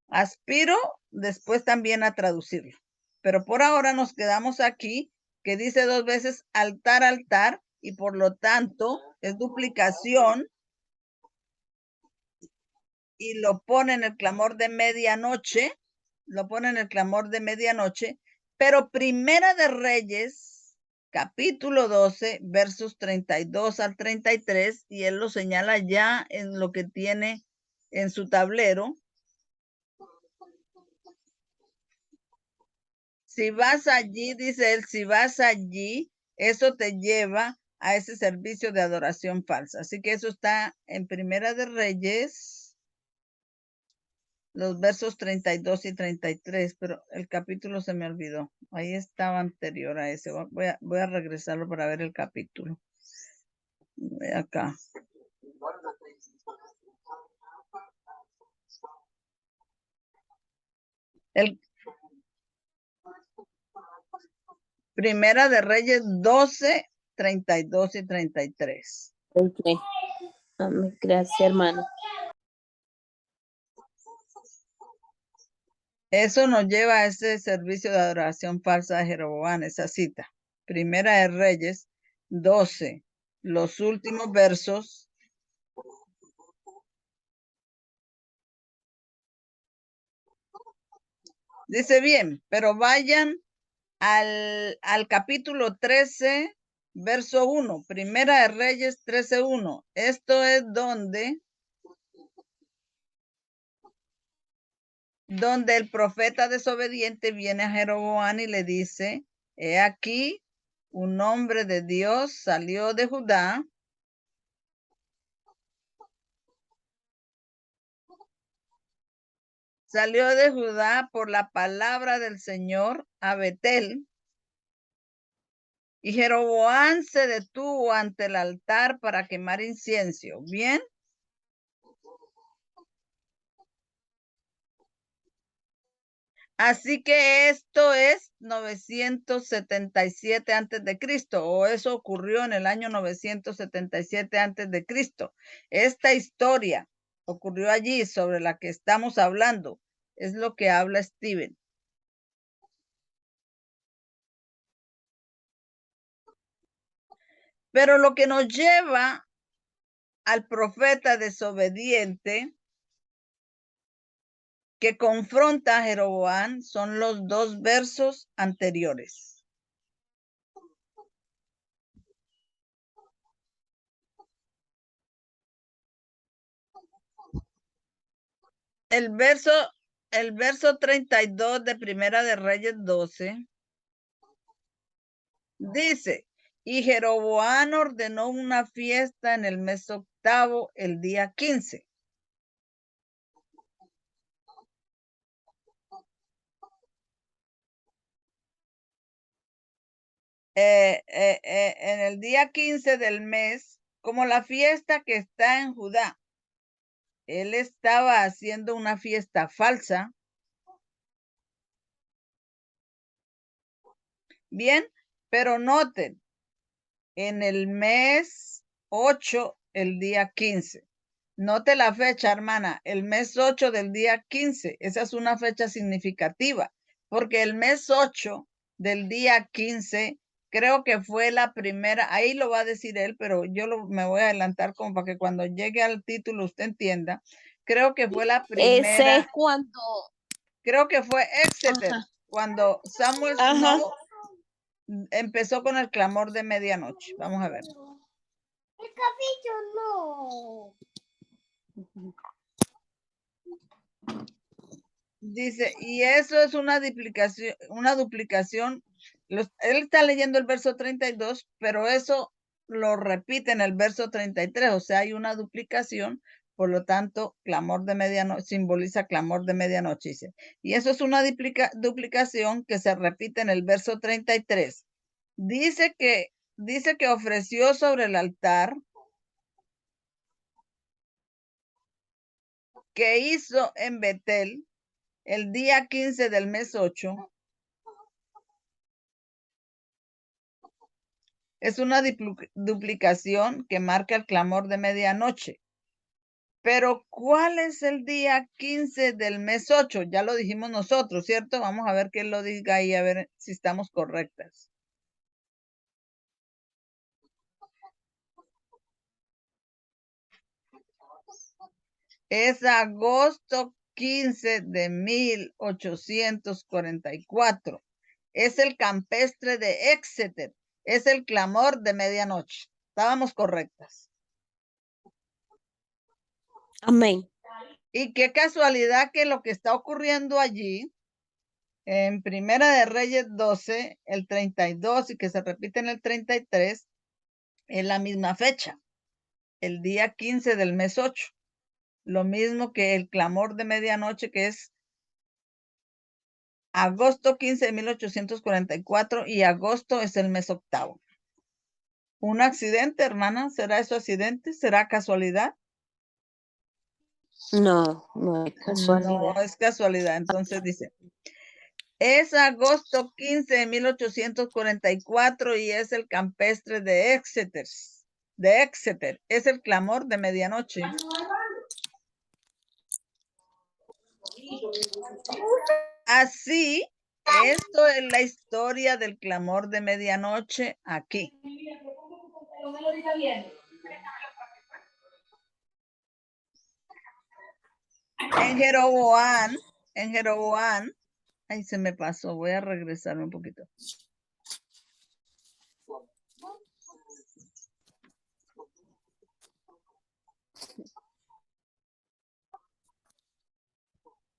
Aspiro después también a traducirlo, pero por ahora nos quedamos aquí, que dice 2 veces altar, altar, y por lo tanto es duplicación y lo pone en el clamor de medianoche, pero Primera de Reyes, capítulo 12, versos 32 al 33, y él lo señala ya en lo que tiene en su tablero. Si vas allí, dice él, si vas allí, eso te lleva a ese servicio de adoración falsa. Así que eso está en Primera de Reyes, los versos 32 y 33, pero el capítulo se me olvidó. Ahí estaba anterior a ese. Voy a regresarlo para ver el capítulo. Voy acá. Primera de Reyes 12, 32 y 33. Ok. Gracias, hermano. Eso nos lleva a ese servicio de adoración falsa de Jeroboam, esa cita. Primera de Reyes 12, los últimos versos. Dice bien, pero vayan al capítulo 13, verso 1. Primera de Reyes 13, 1. Esto es donde el profeta desobediente viene a Jeroboam y le dice, he aquí, un hombre de Dios salió de Judá por la palabra del Señor a Betel. Y Jeroboam se detuvo ante el altar para quemar incienso. ¿Bien? Así que esto es 977 antes de Cristo, o eso ocurrió en el año 977 antes de Cristo. Esta historia ocurrió allí sobre la que estamos hablando. Es lo que habla Stephen. Pero lo que nos lleva al profeta desobediente que confronta a Jeroboam son los 2 versos anteriores. El verso 32 de Primera de Reyes 12 dice, y Jeroboam ordenó una fiesta en el mes 8, el día 15. En el día 15 del mes, como la fiesta que está en Judá. Él estaba haciendo una fiesta falsa. Bien, pero noten, en el mes 8, el día 15. Note la fecha, hermana, el mes 8 del día 15. Esa es una fecha significativa, porque el mes 8 del día 15 creo que fue la primera, ahí lo va a decir él, pero yo me voy a adelantar como para que cuando llegue al título usted entienda. Creo que fue la Ese primera, es cuando, creo que fue Exeter, ajá, cuando Samuel ajá. Snow empezó con el clamor de medianoche. Vamos a ver. El cabello no. Dice, y eso es una duplicación. Él está leyendo el verso 32, pero eso lo repite en el verso 33, o sea, hay una duplicación, por lo tanto, clamor de medianoche simboliza clamor de medianoche. Dice. Y eso es una duplicación que se repite en el verso 33. Dice que ofreció sobre el altar que hizo en Betel el día 15 del mes 8. Es una duplicación que marca el clamor de medianoche. Pero, ¿cuál es el día 15 del mes 8? Ya lo dijimos nosotros, ¿cierto? Vamos a ver que él lo diga ahí, a ver si estamos correctas. Es agosto 15 de 1844. Es el campestre de Exeter. Es el clamor de medianoche. Estábamos correctas. Amén. Y qué casualidad que lo que está ocurriendo allí, en Primera de Reyes 12, el 32, y que se repite en el 33, es la misma fecha, el día 15 del mes 8. Lo mismo que el clamor de medianoche, que es agosto 15 de 1844, y agosto es el mes octavo. ¿Un accidente, hermana? ¿Será eso accidente? ¿Será casualidad? No, no es casualidad. No es casualidad. Entonces dice, es agosto 15 de 1844 y es el campestre de Exeter. Es el clamor de medianoche. Así, esto es la historia del clamor de medianoche aquí. En Jeroboam, ahí se me pasó, voy a regresarme un poquito.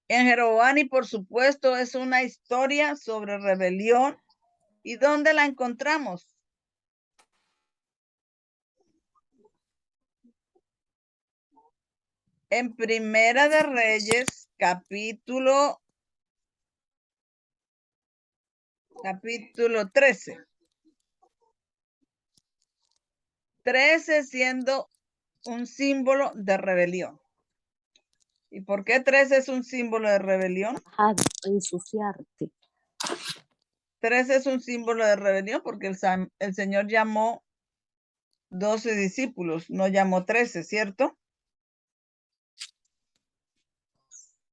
En Jeroboam, y por supuesto, es una historia sobre rebelión. ¿Y dónde la encontramos? En Primera de Reyes, capítulo 13. 13 siendo un símbolo de rebelión. ¿Y por qué 13 es un símbolo de rebelión? A ensuciarte. 13 es un símbolo de rebelión porque el Señor llamó 12 discípulos, no llamó 13, ¿cierto?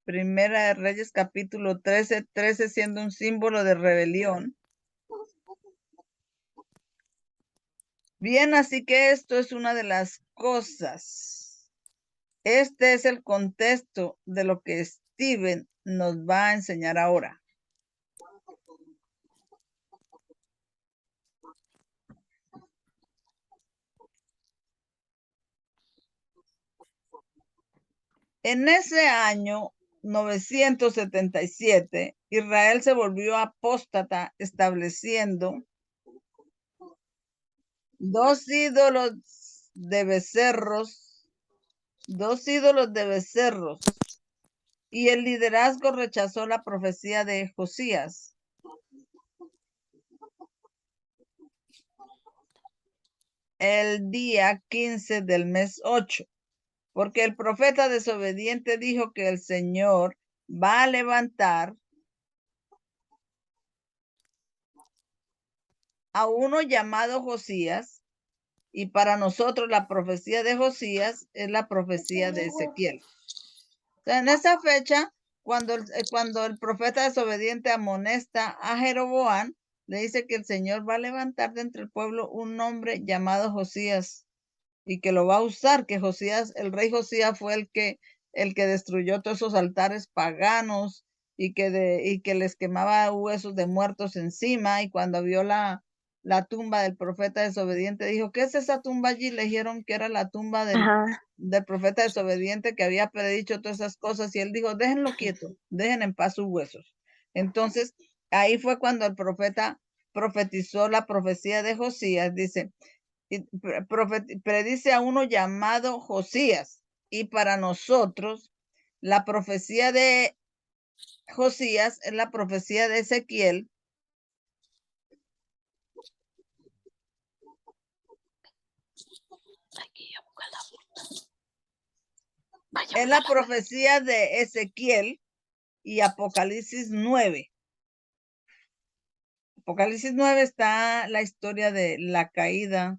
Primera de Reyes, capítulo 13, 13 siendo un símbolo de rebelión. Bien, así que esto es una de las cosas. Este es el contexto de lo que Steven nos va a enseñar ahora. En ese año 977, Israel se volvió apóstata, estableciendo dos ídolos de becerros, y el liderazgo rechazó la profecía de Josías. El día 15 del mes 8, porque el profeta desobediente dijo que el Señor va a levantar a uno llamado Josías, y para nosotros la profecía de Josías es la profecía de Ezequiel. O sea, en esa fecha, cuando el profeta desobediente amonesta a Jeroboam, le dice que el Señor va a levantar de entre el pueblo un hombre llamado Josías y que lo va a usar, que Josías, el rey Josías fue el que destruyó todos esos altares paganos y que les quemaba huesos de muertos encima, y cuando vio la tumba del profeta desobediente dijo, ¿qué es esa tumba allí? Le dijeron que era la tumba del profeta desobediente que había predicho todas esas cosas, y él dijo, déjenlo quieto, dejen en paz sus huesos. Entonces, ahí fue cuando el profeta profetizó la profecía de Josías, dice, predice a uno llamado Josías, y para nosotros la profecía de Josías es la profecía de Ezequiel. Es la profecía de Ezequiel y Apocalipsis 9. Apocalipsis 9 está la historia de la caída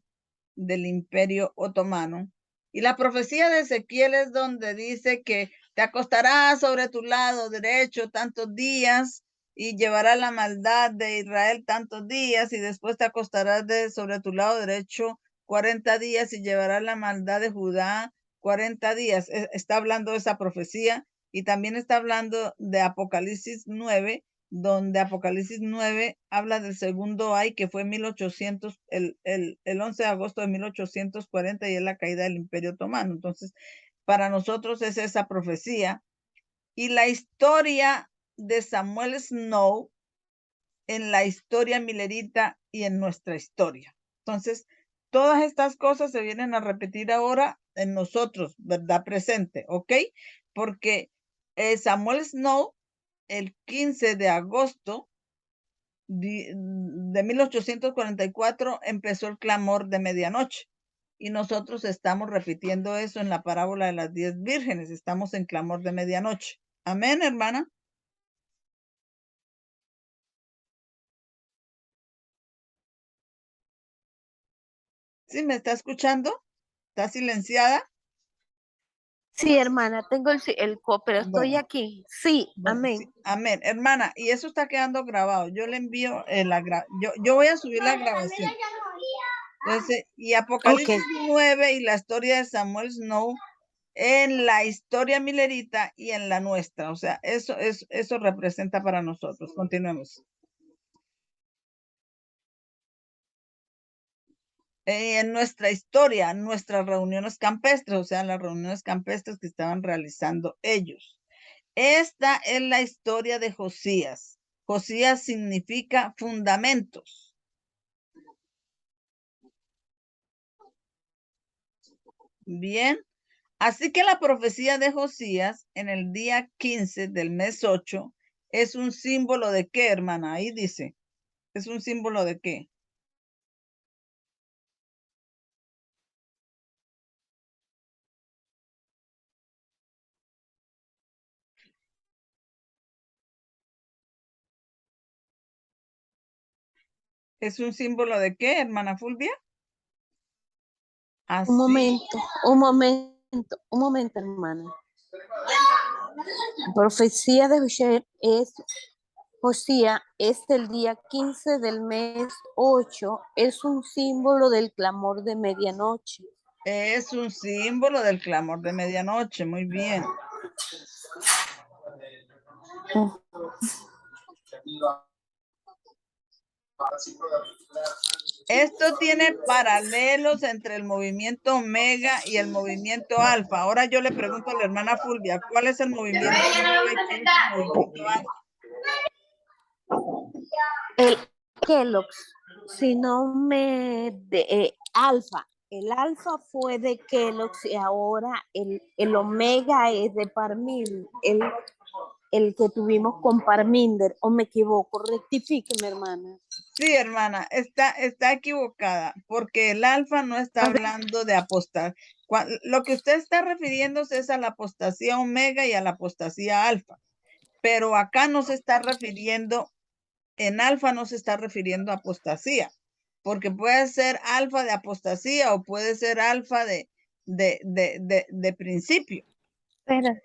del Imperio Otomano. Y la profecía de Ezequiel es donde dice que te acostarás sobre tu lado derecho tantos días y llevarás la maldad de Israel tantos días, y después te acostarás sobre tu lado derecho 40 días y llevarás la maldad de Judá 40 días. Está hablando de esa profecía, y también está hablando de Apocalipsis 9, donde Apocalipsis 9 habla del segundo ay, que fue 1800, el 11 de agosto de 1840, y es la caída del Imperio Otomano. Entonces, para nosotros es esa profecía. Y la historia de Samuel Snow en la historia milerita y en nuestra historia. Entonces, todas estas cosas se vienen a repetir ahora en nosotros, ¿verdad? Presente, ¿ok? Porque Samuel Snow, el 15 de agosto de 1844, empezó el clamor de medianoche. Y nosotros estamos repitiendo eso en la parábola de las 10 vírgenes. Estamos en clamor de medianoche. Amén, hermana. ¿Sí me está escuchando? ¿Está silenciada? Sí, hermana, tengo pero estoy Bueno, aquí. Sí, bueno, amén. sí, amén. Hermana, y eso está quedando grabado. Yo le envío yo voy a subir la grabación. Entonces, y Apocalipsis 9 y la historia de Samuel Snow en la historia milerita y en la nuestra. O sea, eso representa para nosotros. Continuemos. En nuestra historia, nuestras reuniones campestres, o sea, las reuniones campestres que estaban realizando ellos. Esta es la historia de Josías. Josías significa fundamentos. Bien. Así que la profecía de Josías en el día 15 del mes 8 es un símbolo de qué, hermana? Ahí dice, ¿es un símbolo de qué? ¿Es un símbolo de qué, hermana Fulvia? Así. Un momento, hermana. Profecía de Josías es el día 15 del mes 8, es un símbolo del clamor de medianoche. Es un símbolo del clamor de medianoche, muy bien. Esto tiene paralelos entre el movimiento omega y el movimiento alfa. Ahora yo le pregunto a la hermana Fulvia, ¿cuál es el movimiento omega y cuál es el movimiento alfa? El Kellogg's, si no alfa. El alfa fue de Kellogg's y ahora el omega es de Parminder, el que tuvimos con Parminder, o me equivoco, rectifíqueme, hermana. Sí, hermana, está equivocada, porque el alfa no está hablando de apostar. Lo que usted está refiriéndose es a la apostasía omega y a la apostasía alfa, pero acá no se está refiriendo, en alfa no se está refiriendo a apostasía, porque puede ser alfa de apostasía o puede ser alfa de principio. Espera.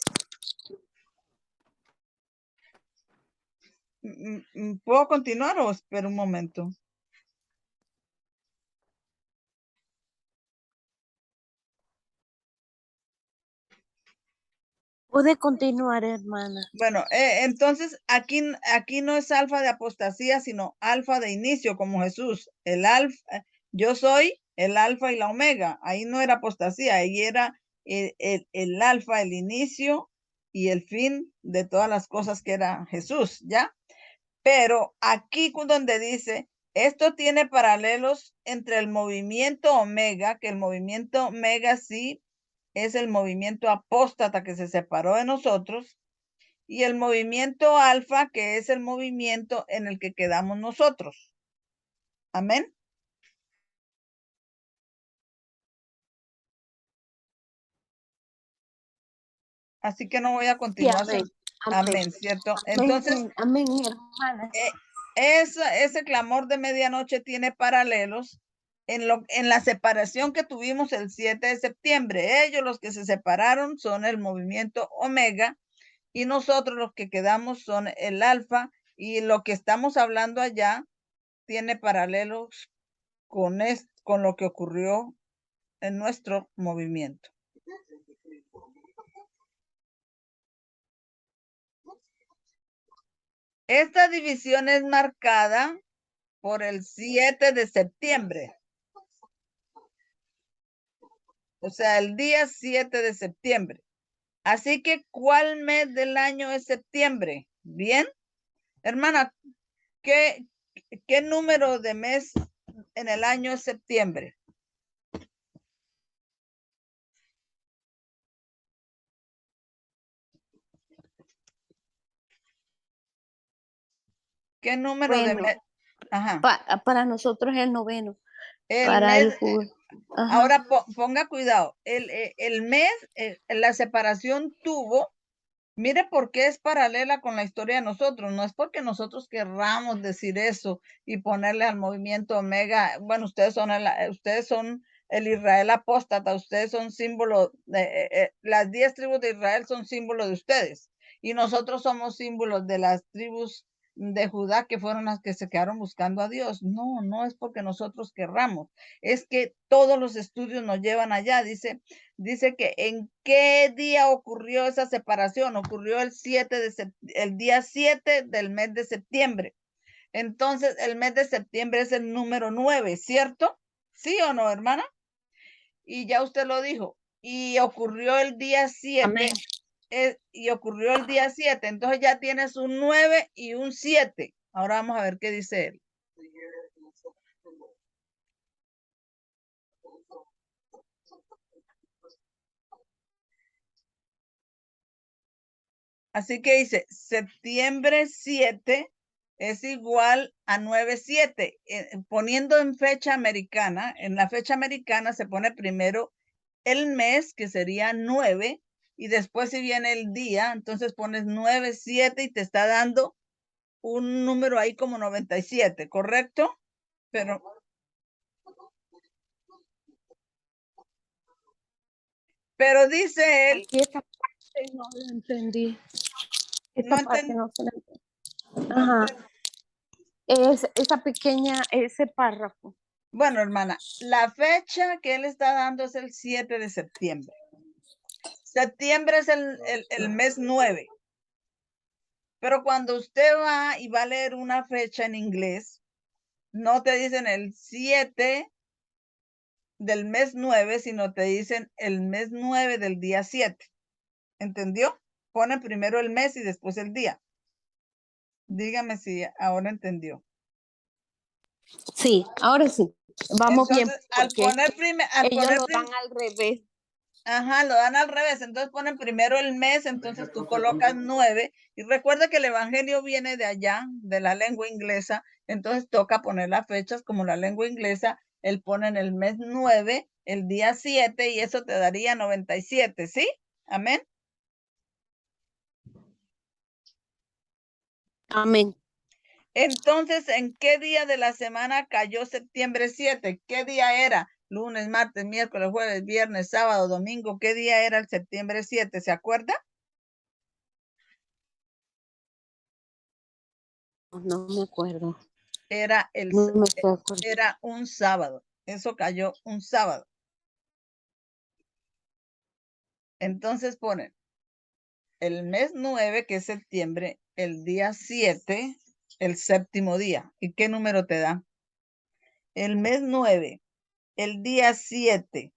¿Puedo continuar o espero un momento? Puede continuar, hermana. Bueno, entonces aquí no es alfa de apostasía, sino alfa de inicio, como Jesús. El alfa, yo soy el alfa y la omega. Ahí no era apostasía, ahí era el alfa, el inicio y el fin de todas las cosas que era Jesús, ¿ya? Pero aquí donde dice, esto tiene paralelos entre el movimiento omega, que el movimiento omega sí es el movimiento apóstata que se separó de nosotros, y el movimiento alfa, que es el movimiento en el que quedamos nosotros. Amén. Así que no voy a continuar. Sí, amén. Amén, ¿cierto? Entonces, amén, hermana. ese clamor de medianoche tiene paralelos en la separación que tuvimos el 7 de septiembre. Ellos, los que se separaron, son el movimiento omega, y nosotros los que quedamos son el alfa, y lo que estamos hablando allá tiene paralelos con lo que ocurrió en nuestro movimiento. Esta división es marcada por el 7 de septiembre. O sea, el día 7 de septiembre. Así que, ¿cuál mes del año es septiembre? Bien, hermana, ¿qué número de mes en el año es septiembre? ¿Qué número de Bueno, mes? Ajá. para nosotros es el noveno. El Para mes, el judío. Ajá. ahora ponga cuidado. El mes, la separación tuvo. Mire por qué es paralela con la historia de nosotros. No es porque nosotros querramos decir eso y ponerle al movimiento omega. Bueno, ustedes son el Israel apóstata. Ustedes son símbolo de las 10 tribus de Israel son símbolo de ustedes. Y nosotros somos símbolos de las tribus de Judá, que fueron las que se quedaron buscando a Dios. No, no es porque nosotros querramos. Es que todos los estudios nos llevan allá. Dice que en qué día ocurrió esa separación. Ocurrió el día 7 del mes de septiembre. Entonces, el mes de septiembre es el número 9, ¿cierto? ¿Sí o no, hermana? Y ya usted lo dijo. Y ocurrió el día 7. Amén. Y ocurrió el día 7. Entonces ya tienes un 9 y un 7. Ahora vamos a ver qué dice él. Así que dice, septiembre 7 es igual a 9/7. Poniendo en fecha americana, en la fecha americana se pone primero el mes, que sería 9, y después si viene el día, entonces pones 9/7 y te está dando un número ahí como 97, ¿correcto? Pero dice él. Aquí esta parte no la entendí. Esta No parte entendí. no se la entendí. Ajá. Esa pequeña, ese párrafo. Bueno, hermana, la fecha que él está dando es el 7 de septiembre. Septiembre es el mes 9. Pero cuando usted va y va a leer una fecha en inglés, no te dicen el 7 del mes 9, sino te dicen el mes 9 del día 7. ¿Entendió? Ponen primero el mes y después el día. Dígame si ahora entendió. Sí, ahora sí. Vamos. Entonces, bien. Ellos lo dan al revés. Ajá, lo dan al revés. Entonces ponen primero el mes, entonces tú colocas 9. Y recuerda que el evangelio viene de allá, de la lengua inglesa. Entonces toca poner las fechas como la lengua inglesa. Él pone en el mes 9, el día 7, y eso te daría 97, ¿sí? Amén. Amén. Entonces, ¿en qué día de la semana cayó septiembre 7? ¿Qué día era? Lunes, martes, miércoles, jueves, viernes, sábado, domingo. ¿Qué día era el septiembre 7? ¿Se acuerda? No me acuerdo. Era un sábado. Eso cayó un sábado. Entonces ponen el mes 9, que es septiembre, el día 7, el séptimo día. ¿Y qué número te da? El mes 9, el día 7.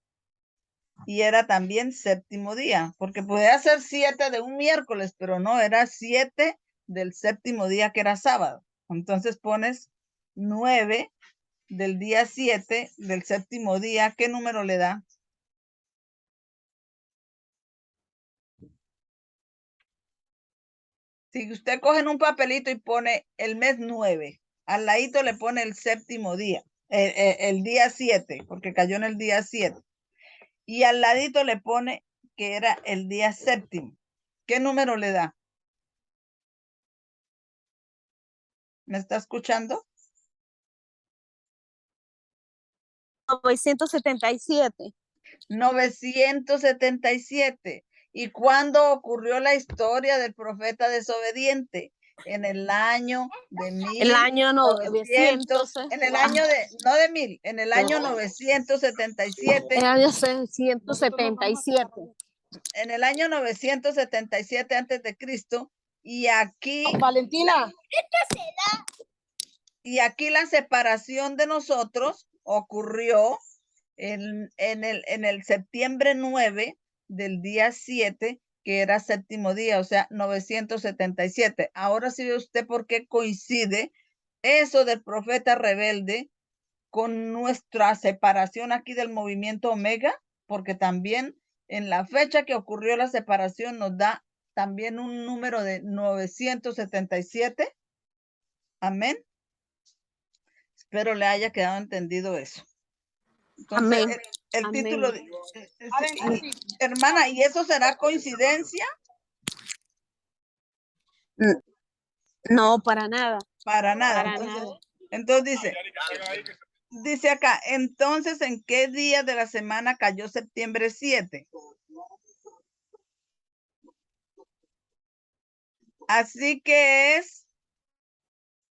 Y era también séptimo día, porque podía ser 7 de un miércoles, pero no, era 7 del séptimo día, que era sábado. Entonces pones 9 del día 7 del séptimo día. ¿Qué número le da? Si usted coge en un papelito y pone el mes 9, al ladito le pone el séptimo día, el día 7, porque cayó en el día 7. Y al ladito le pone que era el día séptimo. ¿Qué número le da? ¿Me está escuchando? 977. 977. ¿Y cuándo ocurrió la historia del profeta desobediente? En el año de El año 1900, 900. en el año de, no de 1000, en el año 977. El año 677. En el año 977 antes de Cristo. Y aquí, Valentina. y aquí la separación de nosotros ocurrió en el septiembre 9 del día 7, que era séptimo día, o sea, 977. Ahora sí ve usted por qué coincide eso del profeta rebelde con nuestra separación aquí del movimiento Omega, porque también en la fecha que ocurrió la separación nos da también un número de 977. Amén. Espero le haya quedado entendido eso. Entonces, Amén. el Amén. título de, hermana, ¿y eso será coincidencia? No, para nada. Para nada. Para Entonces, nada. entonces dice acá, entonces, ¿en qué día de la semana cayó septiembre 7? Así que es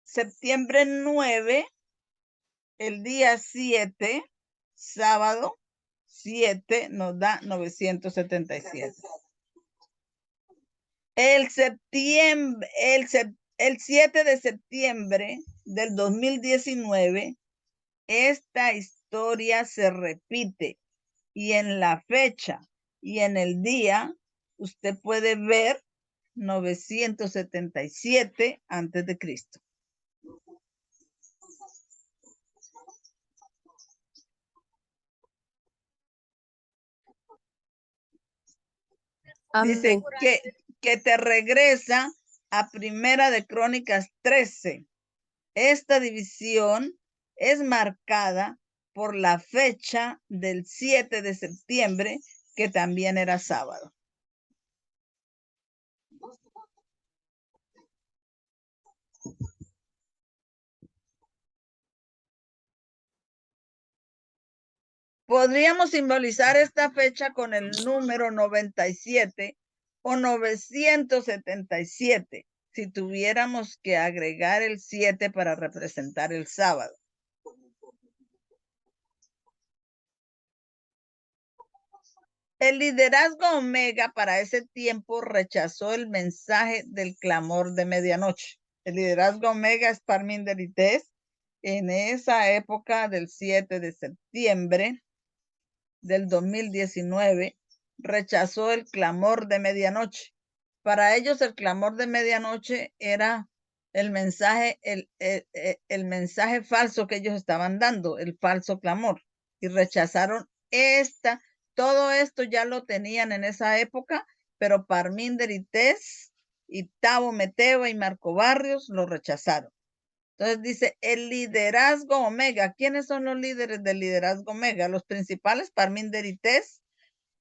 septiembre 9, el día 7, sábado 7, nos da 977. El 7 de septiembre del 2019, esta historia se repite, y en la fecha y en el día usted puede ver 977 antes de Cristo. Dice que te regresa a Primera de Crónicas 13. Esta división es marcada por la fecha del 7 de septiembre, que también era sábado. Podríamos simbolizar esta fecha con el número 97 o 977, si tuviéramos que agregar el 7 para representar el sábado. El liderazgo Omega para ese tiempo rechazó el mensaje del clamor de medianoche. El liderazgo Omega es Parminder y Tess. En esa época del 7 de septiembre del 2019, rechazó el clamor de medianoche. Para ellos el clamor de medianoche era el mensaje, el mensaje falso que ellos estaban dando, el falso clamor, y rechazaron todo esto ya lo tenían en esa época, pero Parminder y Tess y Tavo Meteo y Marco Barrios lo rechazaron. Entonces dice el liderazgo Omega. ¿Quiénes son los líderes del liderazgo Omega? Los principales, Parminder y Tess,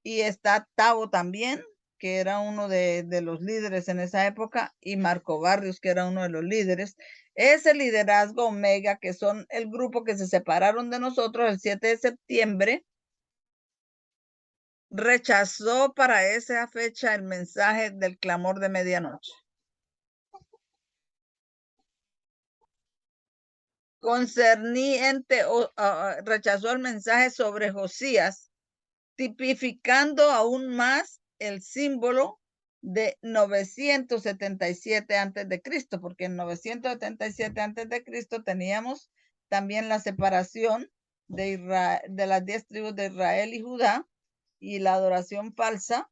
y está Tavo también, que era uno de los líderes en esa época, y Marco Barrios, que era uno de los líderes. ese liderazgo Omega, que son el grupo que se separaron de nosotros el 7 de septiembre, rechazó para esa fecha el mensaje del clamor de medianoche. Concerniente, rechazó el mensaje sobre Josías, tipificando aún más el símbolo de 977 antes de Cristo, porque en 977 antes de Cristo teníamos también la separación de las 10 tribus de Israel y Judá, y la adoración falsa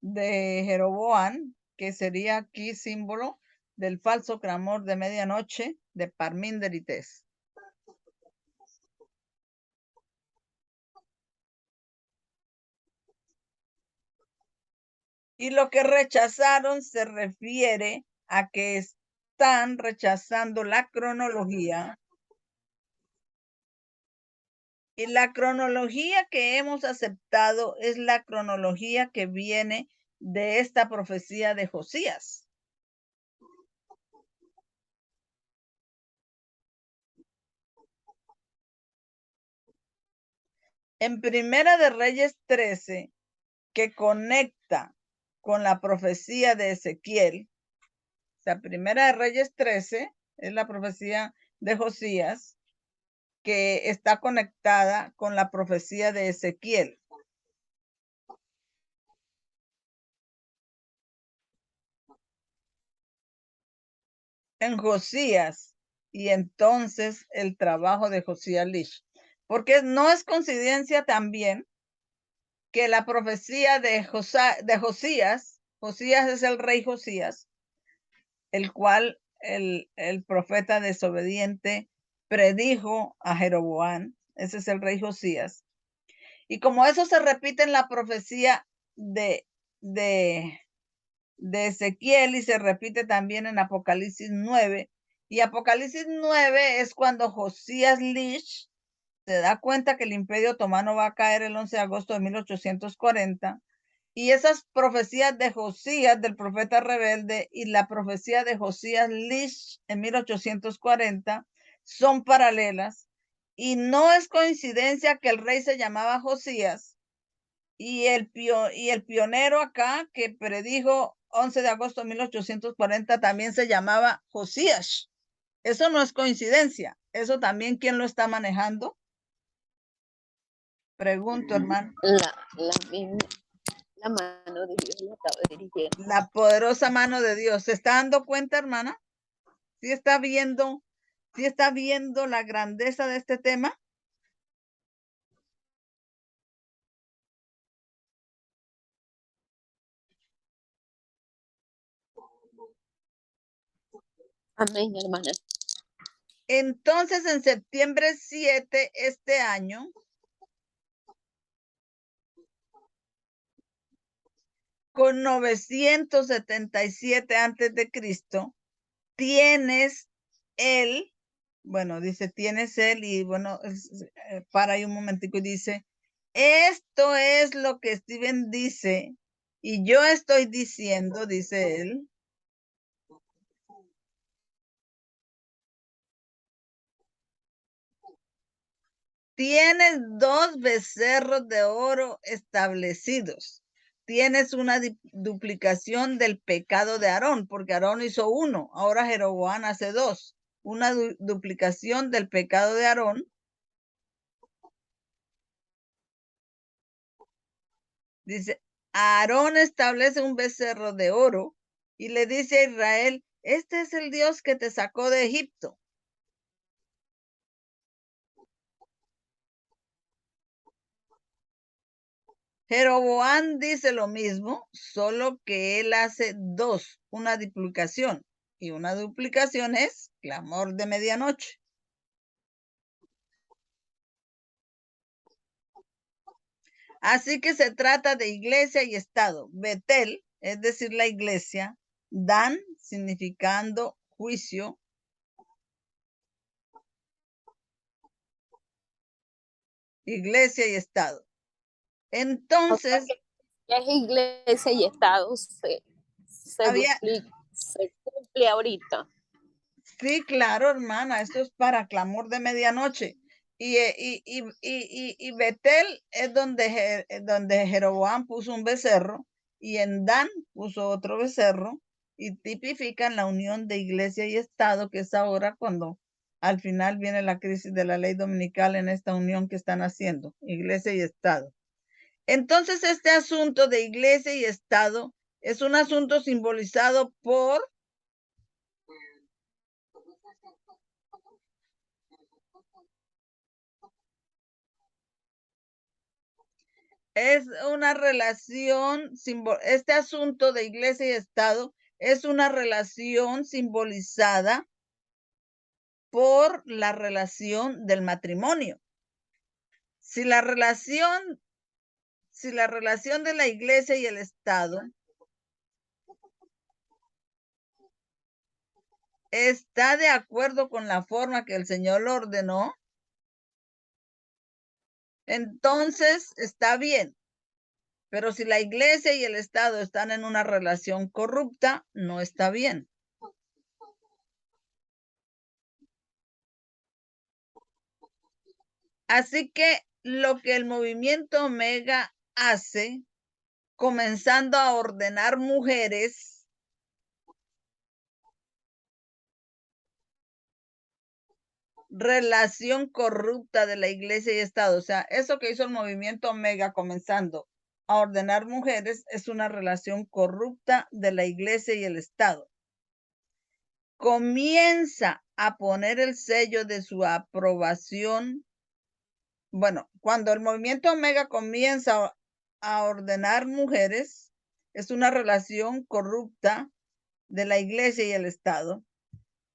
de Jeroboam, que sería aquí símbolo del falso clamor de medianoche de Parmínderites. Y lo que rechazaron se refiere a que están rechazando la cronología. Y la cronología que hemos aceptado es la cronología que viene de esta profecía de Josías. En Primera de Reyes 13, que conecta con la profecía de Ezequiel, o sea, Primera de Reyes 13 es la profecía de Josías, que está conectada con la profecía de Ezequiel. En Josías, y entonces el trabajo de Josías Lish, porque no es coincidencia también que la profecía de Josías es el rey Josías, el cual el profeta desobediente predijo a Jeroboam. Ese es el rey Josías. Y como eso se repite en la profecía de Ezequiel y se repite también en Apocalipsis 9. Y Apocalipsis 9 es cuando Josías Lish se da cuenta que el Imperio Otomano va a caer el 11 de agosto de 1840. Y esas profecías de Josías, del profeta rebelde, y la profecía de Josías Lish en 1840 son paralelas. Y no es coincidencia que el rey se llamaba Josías, y el pionero acá que predijo 11 de agosto de 1840 también se llamaba Josías. Eso no es coincidencia. Eso también, ¿quién lo está manejando? Pregunto, hermano. La mano de Dios la estaba dirigiendo. La poderosa mano de Dios. ¿Se está dando cuenta, hermana? ¿Sí está viendo la grandeza de este tema? Amén, hermana. Entonces, en septiembre 7 este año, con 977 antes de Cristo, tienes él, bueno, dice tienes él, y bueno, para ahí un momentico y dice, esto es lo que Stephen dice, y yo estoy diciendo, dice él, tienes 2 becerros de oro establecidos. Tienes una duplicación del pecado de Aarón, porque Aarón hizo 1, ahora Jeroboam hace 2. Una duplicación del pecado de Aarón. Dice, Aarón establece un becerro de oro y le dice a Israel, este es el Dios que te sacó de Egipto. Jeroboam dice lo mismo, solo que él hace 2, una duplicación. Y una duplicación es clamor de medianoche. Así que se trata de iglesia y estado. Betel, es decir, la iglesia. Dan, significando juicio. Iglesia y estado. Entonces, es iglesia y estado se había, duplica, se cumple ahorita. Sí, claro, hermana, esto es para clamor de medianoche. Y Betel es donde Jeroboam puso un becerro y en Dan puso otro becerro y tipifican la unión de iglesia y Estado, que es ahora cuando al final viene la crisis de la ley dominical en esta unión que están haciendo, iglesia y Estado. Entonces, este asunto de iglesia y Estado es un asunto simbolizado por es una relación, este asunto de iglesia y Estado es una relación simbolizada por la relación del matrimonio. Si la relación de la iglesia y el Estado está de acuerdo con la forma que el Señor lo ordenó, entonces está bien. Pero si la iglesia y el Estado están en una relación corrupta, no está bien. Así que lo que el movimiento Omega hace, comenzando a ordenar mujeres, relación corrupta de la iglesia y Estado. O sea, eso que hizo el movimiento Omega comenzando a ordenar mujeres es una relación corrupta de la iglesia y el Estado. Comienza a poner el sello de su aprobación. Bueno, cuando el movimiento Omega comienza a ordenar mujeres, es una relación corrupta de la iglesia y el Estado.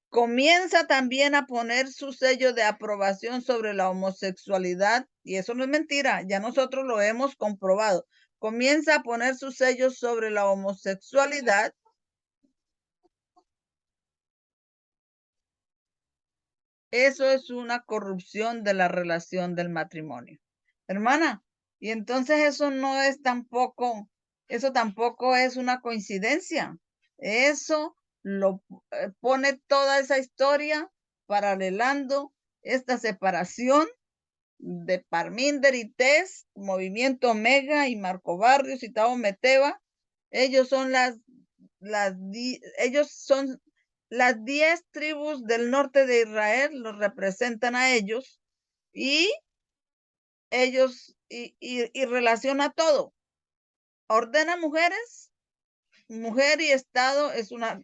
Comienza también a poner su sello de aprobación sobre la homosexualidad, y eso no es mentira, ya nosotros lo hemos comprobado. Comienza a poner su sello sobre la homosexualidad. Eso es una corrupción de la relación del matrimonio. Hermana, y entonces eso no es tampoco, eso tampoco es una coincidencia. Eso lo pone toda esa historia paralelando esta separación de Parminder y Tess, Movimiento Omega y Marco Barrios y Tao Meteva. Ellos son ellos son las 10 tribus del norte de Israel, los representan a ellos y ellos y relaciona todo. Ordena mujeres, mujer y Estado es una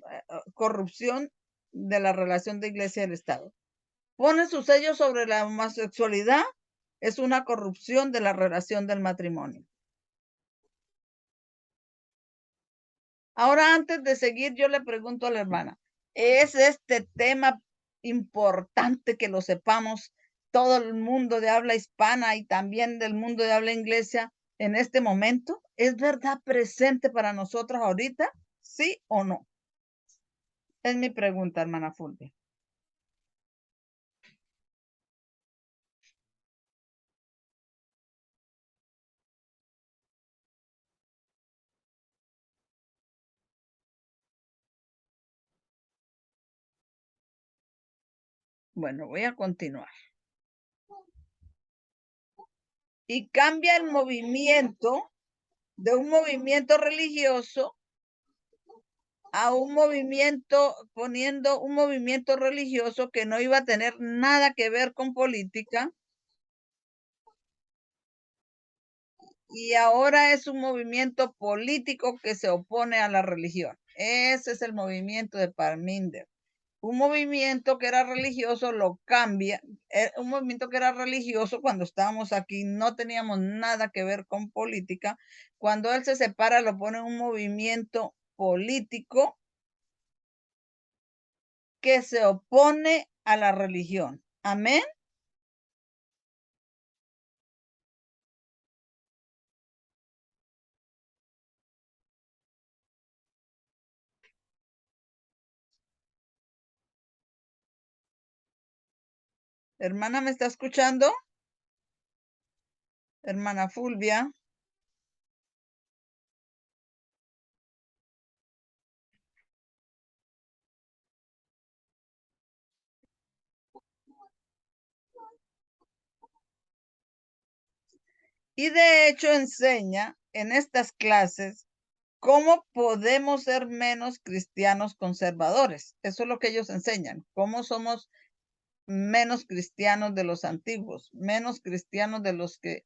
corrupción de la relación de iglesia y el Estado. Pone su sello sobre la homosexualidad, es una corrupción de la relación del matrimonio. Ahora, antes de seguir, yo le pregunto a la hermana, ¿es este tema importante que lo sepamos todo el mundo de habla hispana y también del mundo de habla inglesa en este momento? ¿Es verdad presente para nosotros ahorita? ¿Sí o no? Es mi pregunta, hermana Fulvia. Bueno, voy a continuar. Y cambia el movimiento de un movimiento religioso a un movimiento, poniendo un movimiento religioso que no iba a tener nada que ver con política, y ahora es un movimiento político que se opone a la religión. Ese es el movimiento de Parminder. Un movimiento que era religioso lo cambia. Un movimiento que era religioso cuando estábamos aquí no teníamos nada que ver con política. Cuando él se separa lo pone en un movimiento político que se opone a la religión. Amén. Hermana, ¿me está escuchando? Hermana Fulvia. Y de hecho enseña en estas clases cómo podemos ser menos cristianos conservadores. Eso es lo que ellos enseñan, cómo somos menos cristianos de los antiguos, menos cristianos de los que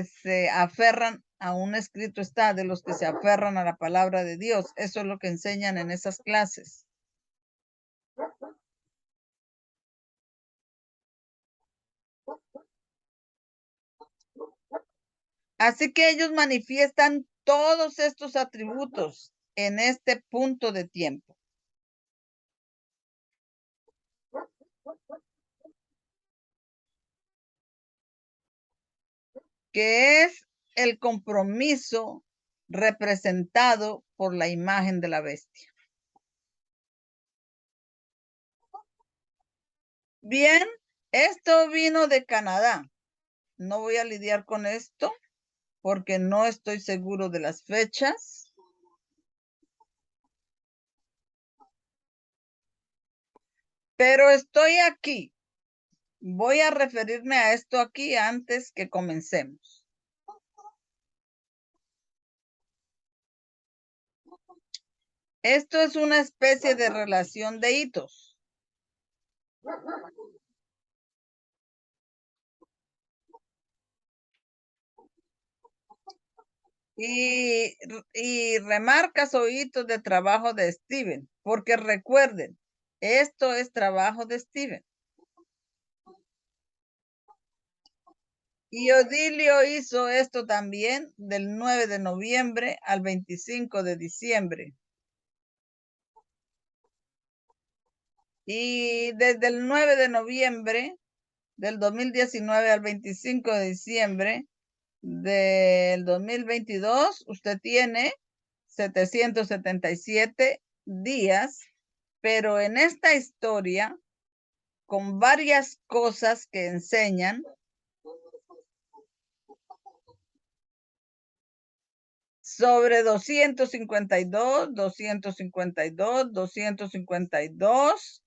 se aferran a un escrito está, de los que se aferran a la palabra de Dios. Eso es lo que enseñan en esas clases. Así que ellos manifiestan todos estos atributos en este punto de tiempo. Que es el compromiso representado por la imagen de la bestia. Bien, esto vino de Canadá. No voy a lidiar con esto porque no estoy seguro de las fechas. Pero estoy aquí. Voy a referirme a esto aquí antes que comencemos. Esto es una especie de relación de hitos. Y remarcas o hitos de trabajo de Steven, porque recuerden, esto es trabajo de Steven. Y Odilio hizo esto también del 9 de noviembre al 25 de diciembre. Y desde el 9 de noviembre del 2019 al 25 de diciembre del 2022, usted tiene 777 días, pero en esta historia, con varias cosas que enseñan, sobre 252, 252, 252,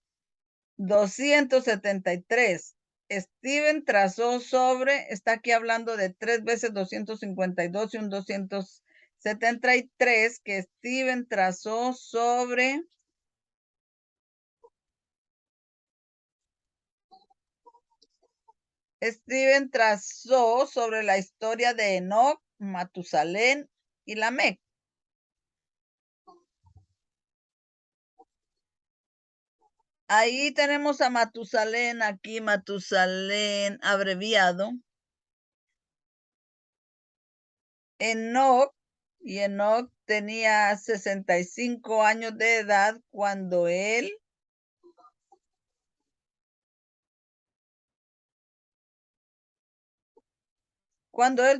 273. Steven trazó sobre, está aquí hablando de 3 veces 252 y un 273 que Steven trazó sobre la historia de Enoc, Matusalén y Lamec. Ahí tenemos a Matusalén, aquí Matusalén abreviado. Enoc, y Enoc tenía 65 años de edad cuando él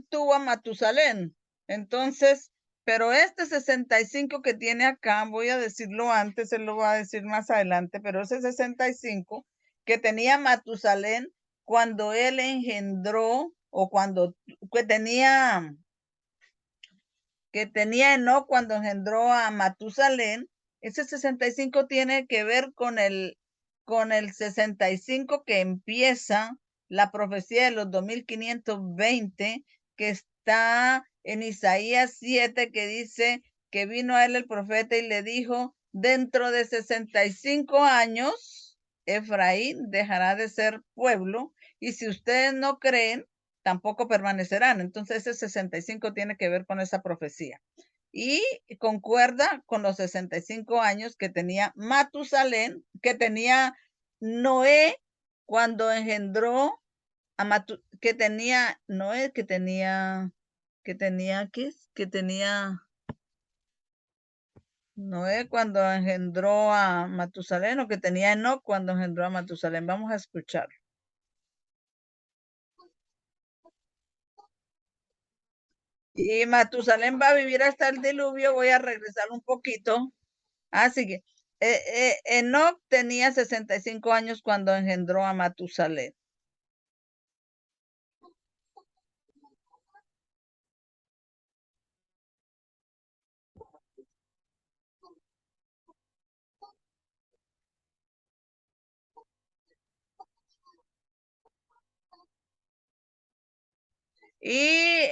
tuvo a Matusalén. Entonces, pero este 65 que tiene acá, voy a decirlo antes, él lo va a decir más adelante, pero ese 65 que tenía Matusalén cuando él engendró o cuando que tenía Enoc cuando engendró a Matusalén, ese 65 tiene que ver con el 65 que empieza la profecía de los 2520, que está en Isaías 7, que dice que vino a él el profeta y le dijo, dentro de 65 años, Efraín dejará de ser pueblo, y si ustedes no creen, tampoco permanecerán. Entonces ese 65 tiene que ver con esa profecía. Y concuerda con los 65 años que tenía Matusalén, que tenía Noé cuando engendró a que tenía Noé, que tenía Noé cuando engendró a Matusalén, o que tenía Enoc cuando engendró a Matusalén. Vamos a escuchar. Y Matusalén va a vivir hasta el diluvio. Voy a regresar un poquito. Así que Enoc tenía 65 años cuando engendró a Matusalén. Y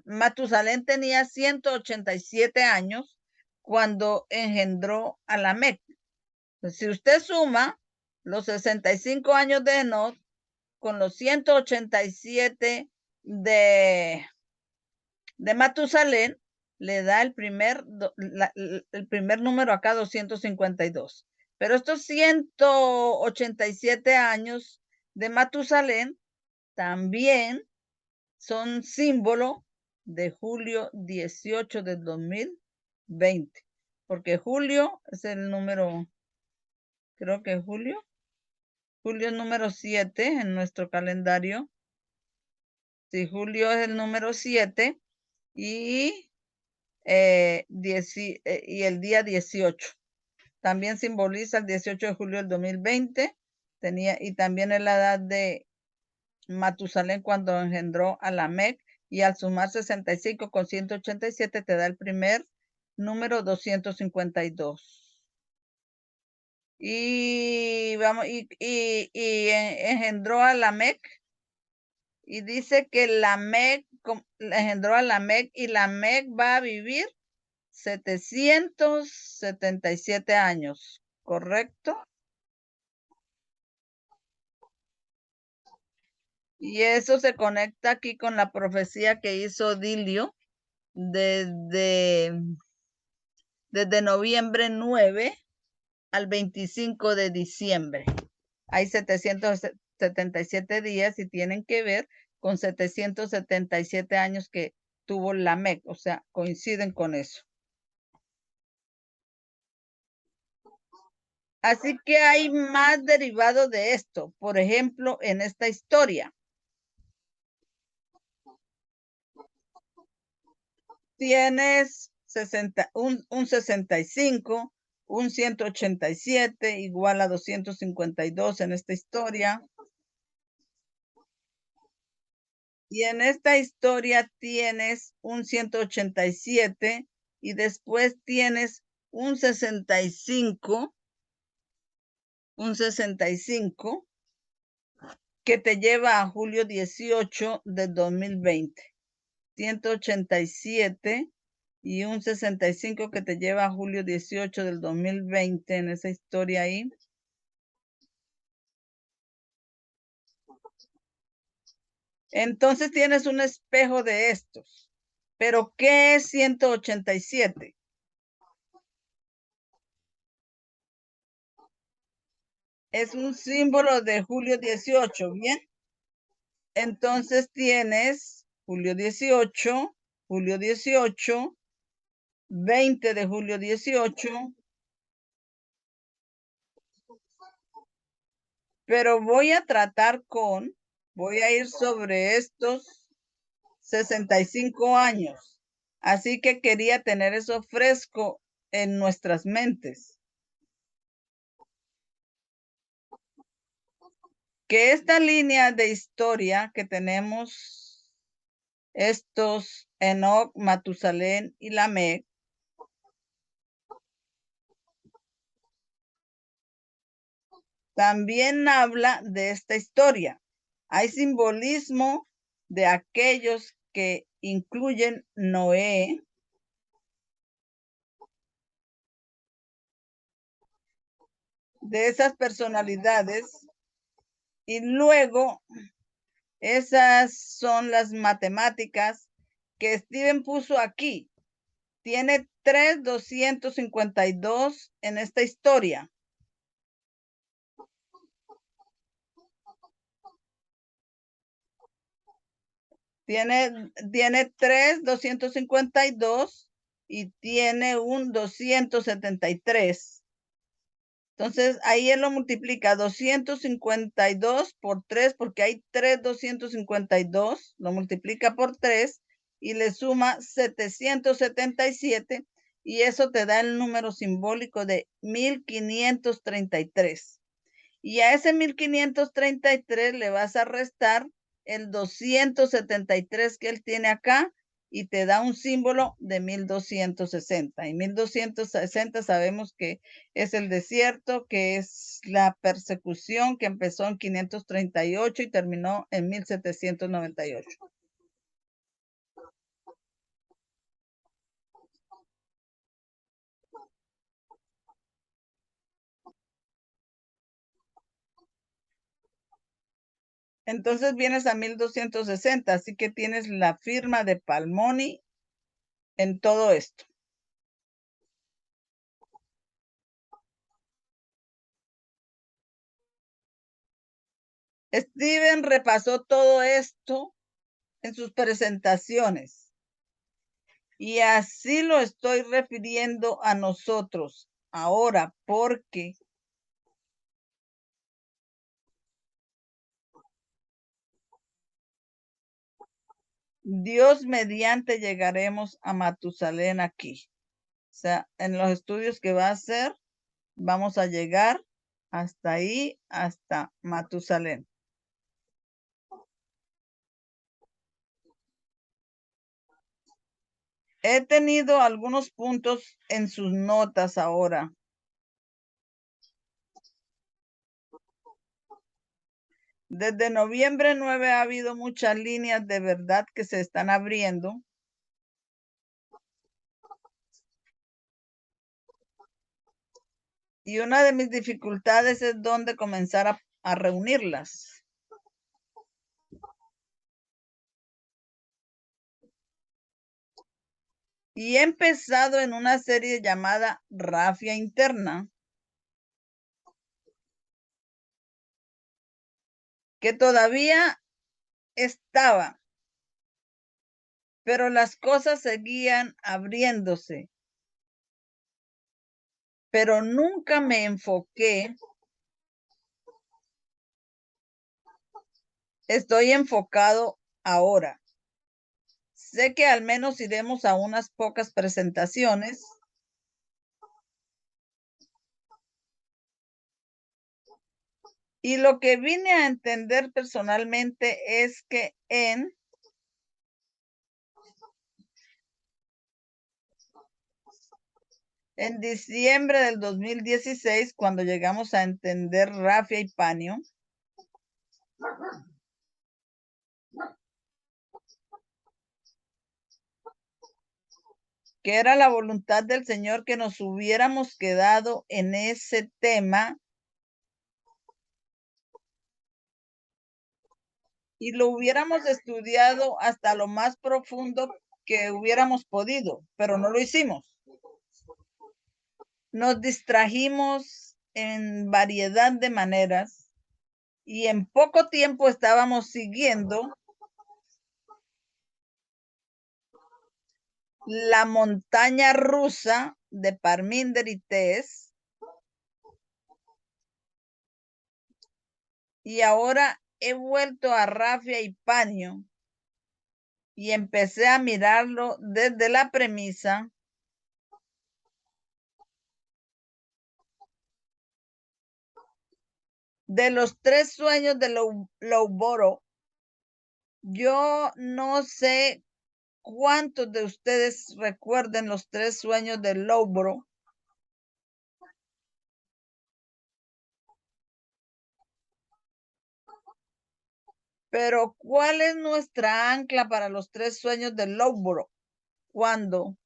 Matusalén tenía 187 años cuando engendró a Lamec. Si usted suma los 65 años de Enoc con los 187 de Matusalén, le da el primer número acá, 252. Pero estos 187 años de Matusalén también son símbolo de julio 18 del 2020, porque julio es el número, creo que julio es número 7 en nuestro calendario. Sí, julio es el número 7 y el día 18. También simboliza el 18 de julio del 2020. Y también es la edad de Matusalén cuando engendró a Lamec, y al sumar 65 con 187 te da el primer número 252. Y engendró a Lamec, y dice que Lamec engendró a Lamec, y Lamec va a vivir 777 años, ¿correcto? Y eso se conecta aquí con la profecía que hizo Dilio desde noviembre 9 al 25 de diciembre. Hay 777 días y tienen que ver con 777 años que tuvo Lamec, o sea, coinciden con eso. Así que hay más derivado de esto. Por ejemplo, en esta historia, tienes un 65, un 187 igual a 252 en esta historia. Y en esta historia tienes un 187 y después tienes un 65, que te lleva a julio 18 de 2020. 187 y un 65 que te lleva a julio 18 del 2020 en esa historia ahí. Entonces tienes un espejo de estos. Pero ¿qué es 187? Es un símbolo de julio 18, ¿bien? Entonces tienes julio 18, 20 de julio 18. Pero voy a ir sobre estos 65 años. Así que quería tener eso fresco en nuestras mentes. Que esta línea de historia que tenemos, estos Enoc, Matusalén y Lamec, también habla de esta historia. Hay simbolismo de aquellos que incluyen Noé, de esas personalidades, y luego esas son las matemáticas que Steven puso aquí. Tiene 3,252 en esta historia. Tiene 3,252 y tiene un 273. Entonces, ahí él lo multiplica 252 por 3, porque hay 3,252, lo multiplica por 3 y le suma 777, y eso te da el número simbólico de 1533. Y a ese 1533 le vas a restar el 273 que él tiene acá, y te da un símbolo de 1260. Y 1260 sabemos que es el desierto, que es la persecución que empezó en 538 y terminó en 1798. Entonces vienes a 1260, así que tienes la firma de Palmoni en todo esto. Steven repasó todo esto en sus presentaciones y así lo estoy refiriendo a nosotros ahora porque Dios mediante llegaremos a Matusalén aquí. O sea, en los estudios que va a hacer, vamos a llegar hasta ahí, hasta Matusalén. He tenido algunos puntos en sus notas ahora. Desde noviembre 9 ha habido muchas líneas de verdad que se están abriendo. Y una de mis dificultades es dónde comenzar a reunirlas. Y he empezado en una serie llamada Rafia Interna, que todavía estaba, pero las cosas seguían abriéndose. Pero nunca me enfoqué. Estoy enfocado ahora. Sé que al menos iremos a unas pocas presentaciones. Y lo que vine a entender personalmente es que en diciembre del 2016, cuando llegamos a entender Rafia y Panio, que era la voluntad del Señor que nos hubiéramos quedado en ese tema y lo hubiéramos estudiado hasta lo más profundo que hubiéramos podido, pero no lo hicimos. Nos distrajimos en variedad de maneras y en poco tiempo estábamos siguiendo la montaña rusa de Parminder y Tess. Y ahora he vuelto a Rafia y Panio y empecé a mirarlo desde la premisa de los 3 sueños de Loughborough. Yo no sé cuántos de ustedes recuerden los 3 sueños de Loughborough. Pero ¿cuál es nuestra ancla para los 3 sueños de Loughborough? ¿Cuándo?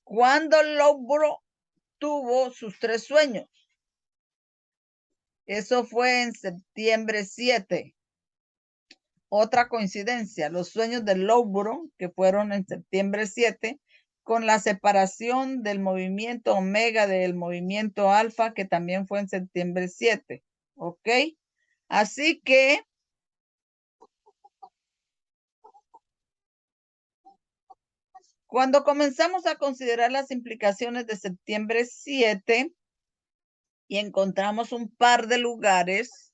Cuando Loughborough tuvo sus 3 sueños. Eso fue en septiembre 7. Otra coincidencia, los sueños de Loughborough, que fueron en septiembre 7, con la separación del movimiento omega del movimiento alfa, que también fue en septiembre 7. ¿Ok? Así que cuando comenzamos a considerar las implicaciones de septiembre 7 y encontramos un par de lugares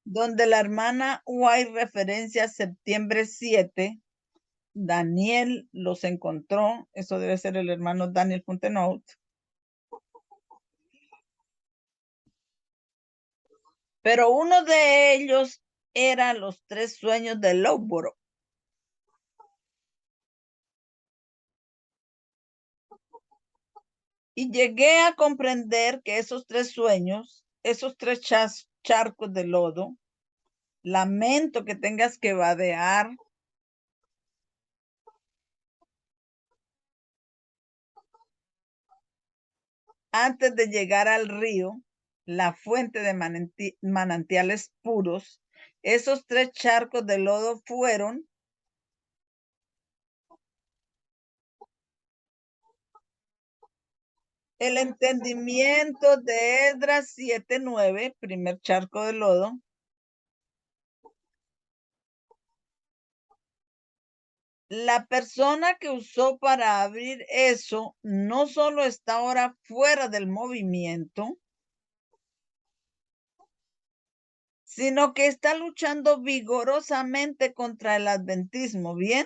donde la hermana White referencia septiembre 7, Daniel los encontró, eso debe ser el hermano Daniel Fontenot. Pero uno de ellos era los 3 sueños de Lóboro. Y llegué a comprender que esos 3 sueños, esos 3 charcos de lodo, lamento que tengas que vadear antes de llegar al río, la fuente de manantiales puros. Esos 3 charcos de lodo fueron el entendimiento de Esdras 7:9, primer charco de lodo. La persona que usó para abrir eso no solo está ahora fuera del movimiento, sino que está luchando vigorosamente contra el adventismo. ¿Bien?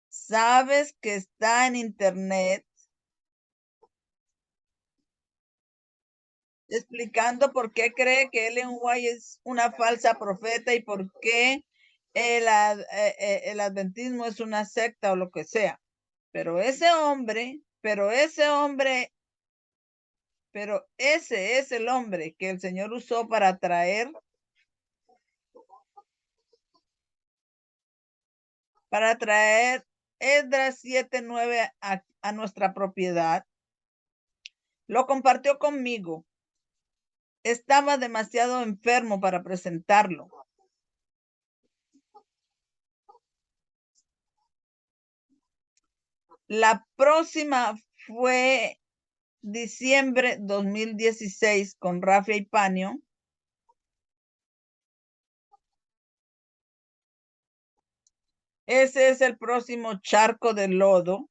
Sabes que está en internet explicando por qué cree que Ellen White es una falsa profeta y por qué el adventismo es una secta o lo que sea. Pero ese ese es el hombre que el Señor usó para traer Esdras 7:9 a nuestra propiedad. Lo compartió conmigo. Estaba demasiado enfermo para presentarlo. La próxima fue diciembre 2016 con Rafa y Panio. Ese es el próximo charco de lodo.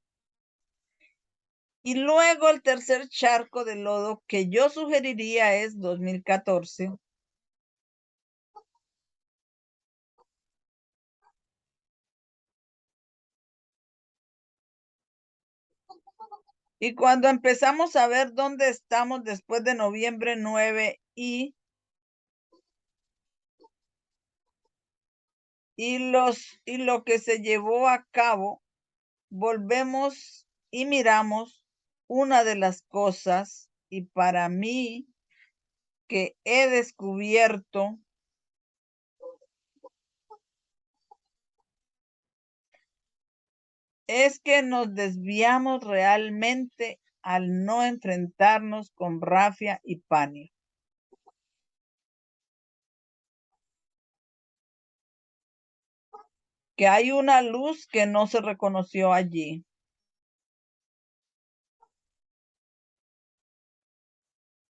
Y luego el tercer charco de lodo que yo sugeriría es 2014. Y cuando empezamos a ver dónde estamos después de noviembre 9 y lo que se llevó a cabo, volvemos y miramos una de las cosas, y para mí que he descubierto es que nos desviamos realmente al no enfrentarnos con Rafa y Panio. Que hay una luz que no se reconoció allí.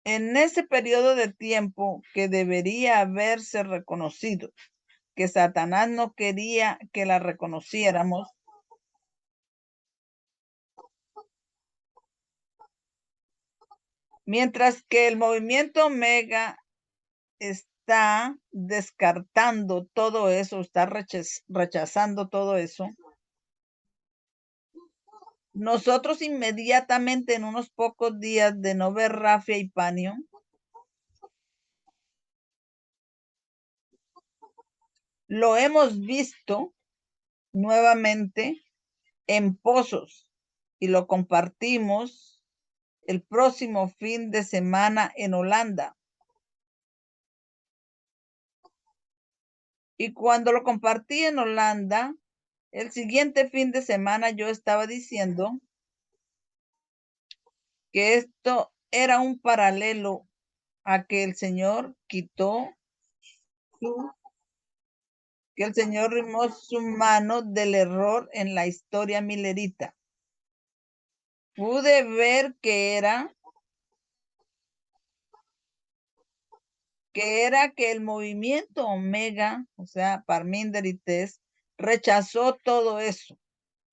En ese periodo de tiempo que debería haberse reconocido, que Satanás no quería que la reconociéramos, mientras que el movimiento Omega está descartando todo eso, está rechazando todo eso. Nosotros inmediatamente, en unos pocos días de no ver Rafa y Panio, lo hemos visto nuevamente en Pozos y lo compartimos el próximo fin de semana en Holanda. Y cuando lo compartí en Holanda, el siguiente fin de semana yo estaba diciendo que esto era un paralelo a que el Señor que el Señor rimó su mano del error en la historia milerita. Pude ver que era que el movimiento Omega, o sea, Parminder y Tess, rechazó todo eso.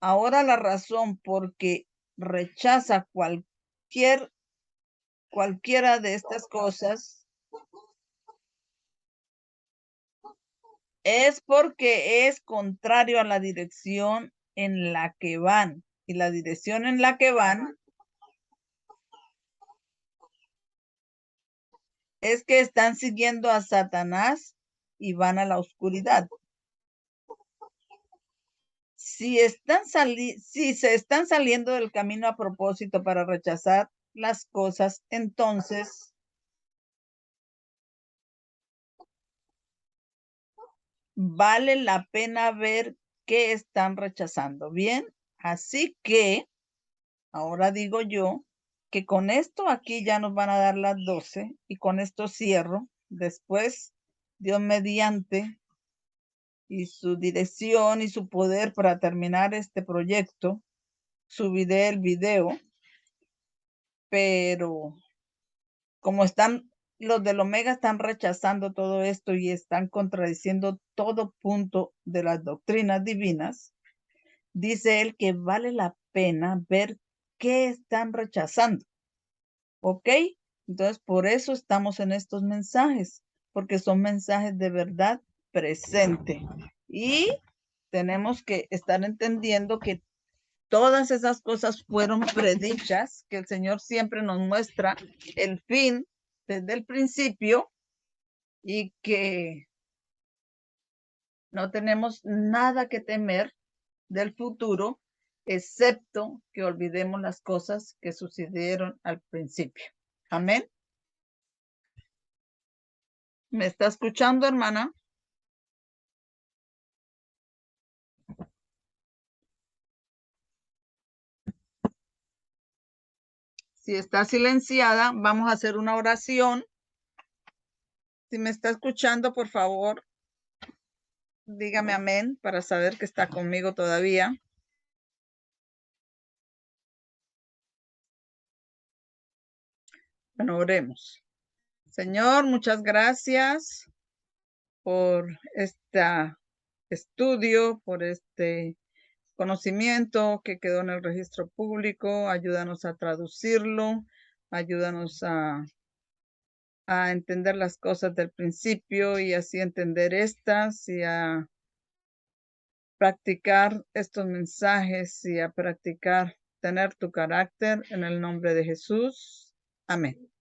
Ahora la razón por qué rechaza cualquiera de estas cosas es porque es contrario a la dirección en la que van. Y la dirección en la que van es que están siguiendo a Satanás y van a la oscuridad. Si se están saliendo del camino a propósito para rechazar las cosas, entonces vale la pena ver qué están rechazando. Bien, así que ahora digo yo que con esto aquí ya nos van a dar las 12 y con esto cierro. Después, Dios mediante y su dirección y su poder para terminar este proyecto, subiré el video, pero como los del Omega están rechazando todo esto y están contradiciendo todo punto de las doctrinas divinas, dice él que vale la pena ver qué están rechazando. ¿Ok? Entonces, por eso estamos en estos mensajes, porque son mensajes de verdad presente. Y tenemos que estar entendiendo que todas esas cosas fueron predichas, que el Señor siempre nos muestra el fin desde el principio y que no tenemos nada que temer del futuro, excepto que olvidemos las cosas que sucedieron al principio. Amén. ¿Me está escuchando, hermana? Si está silenciada, vamos a hacer una oración. Si me está escuchando, por favor, dígame amén para saber que está conmigo todavía. Bueno, oremos. Señor, muchas gracias por este estudio, por este conocimiento que quedó en el registro público. Ayúdanos a traducirlo, ayúdanos a entender las cosas del principio y así entender estas y a practicar estos mensajes y a practicar tener tu carácter en el nombre de Jesús. Amén.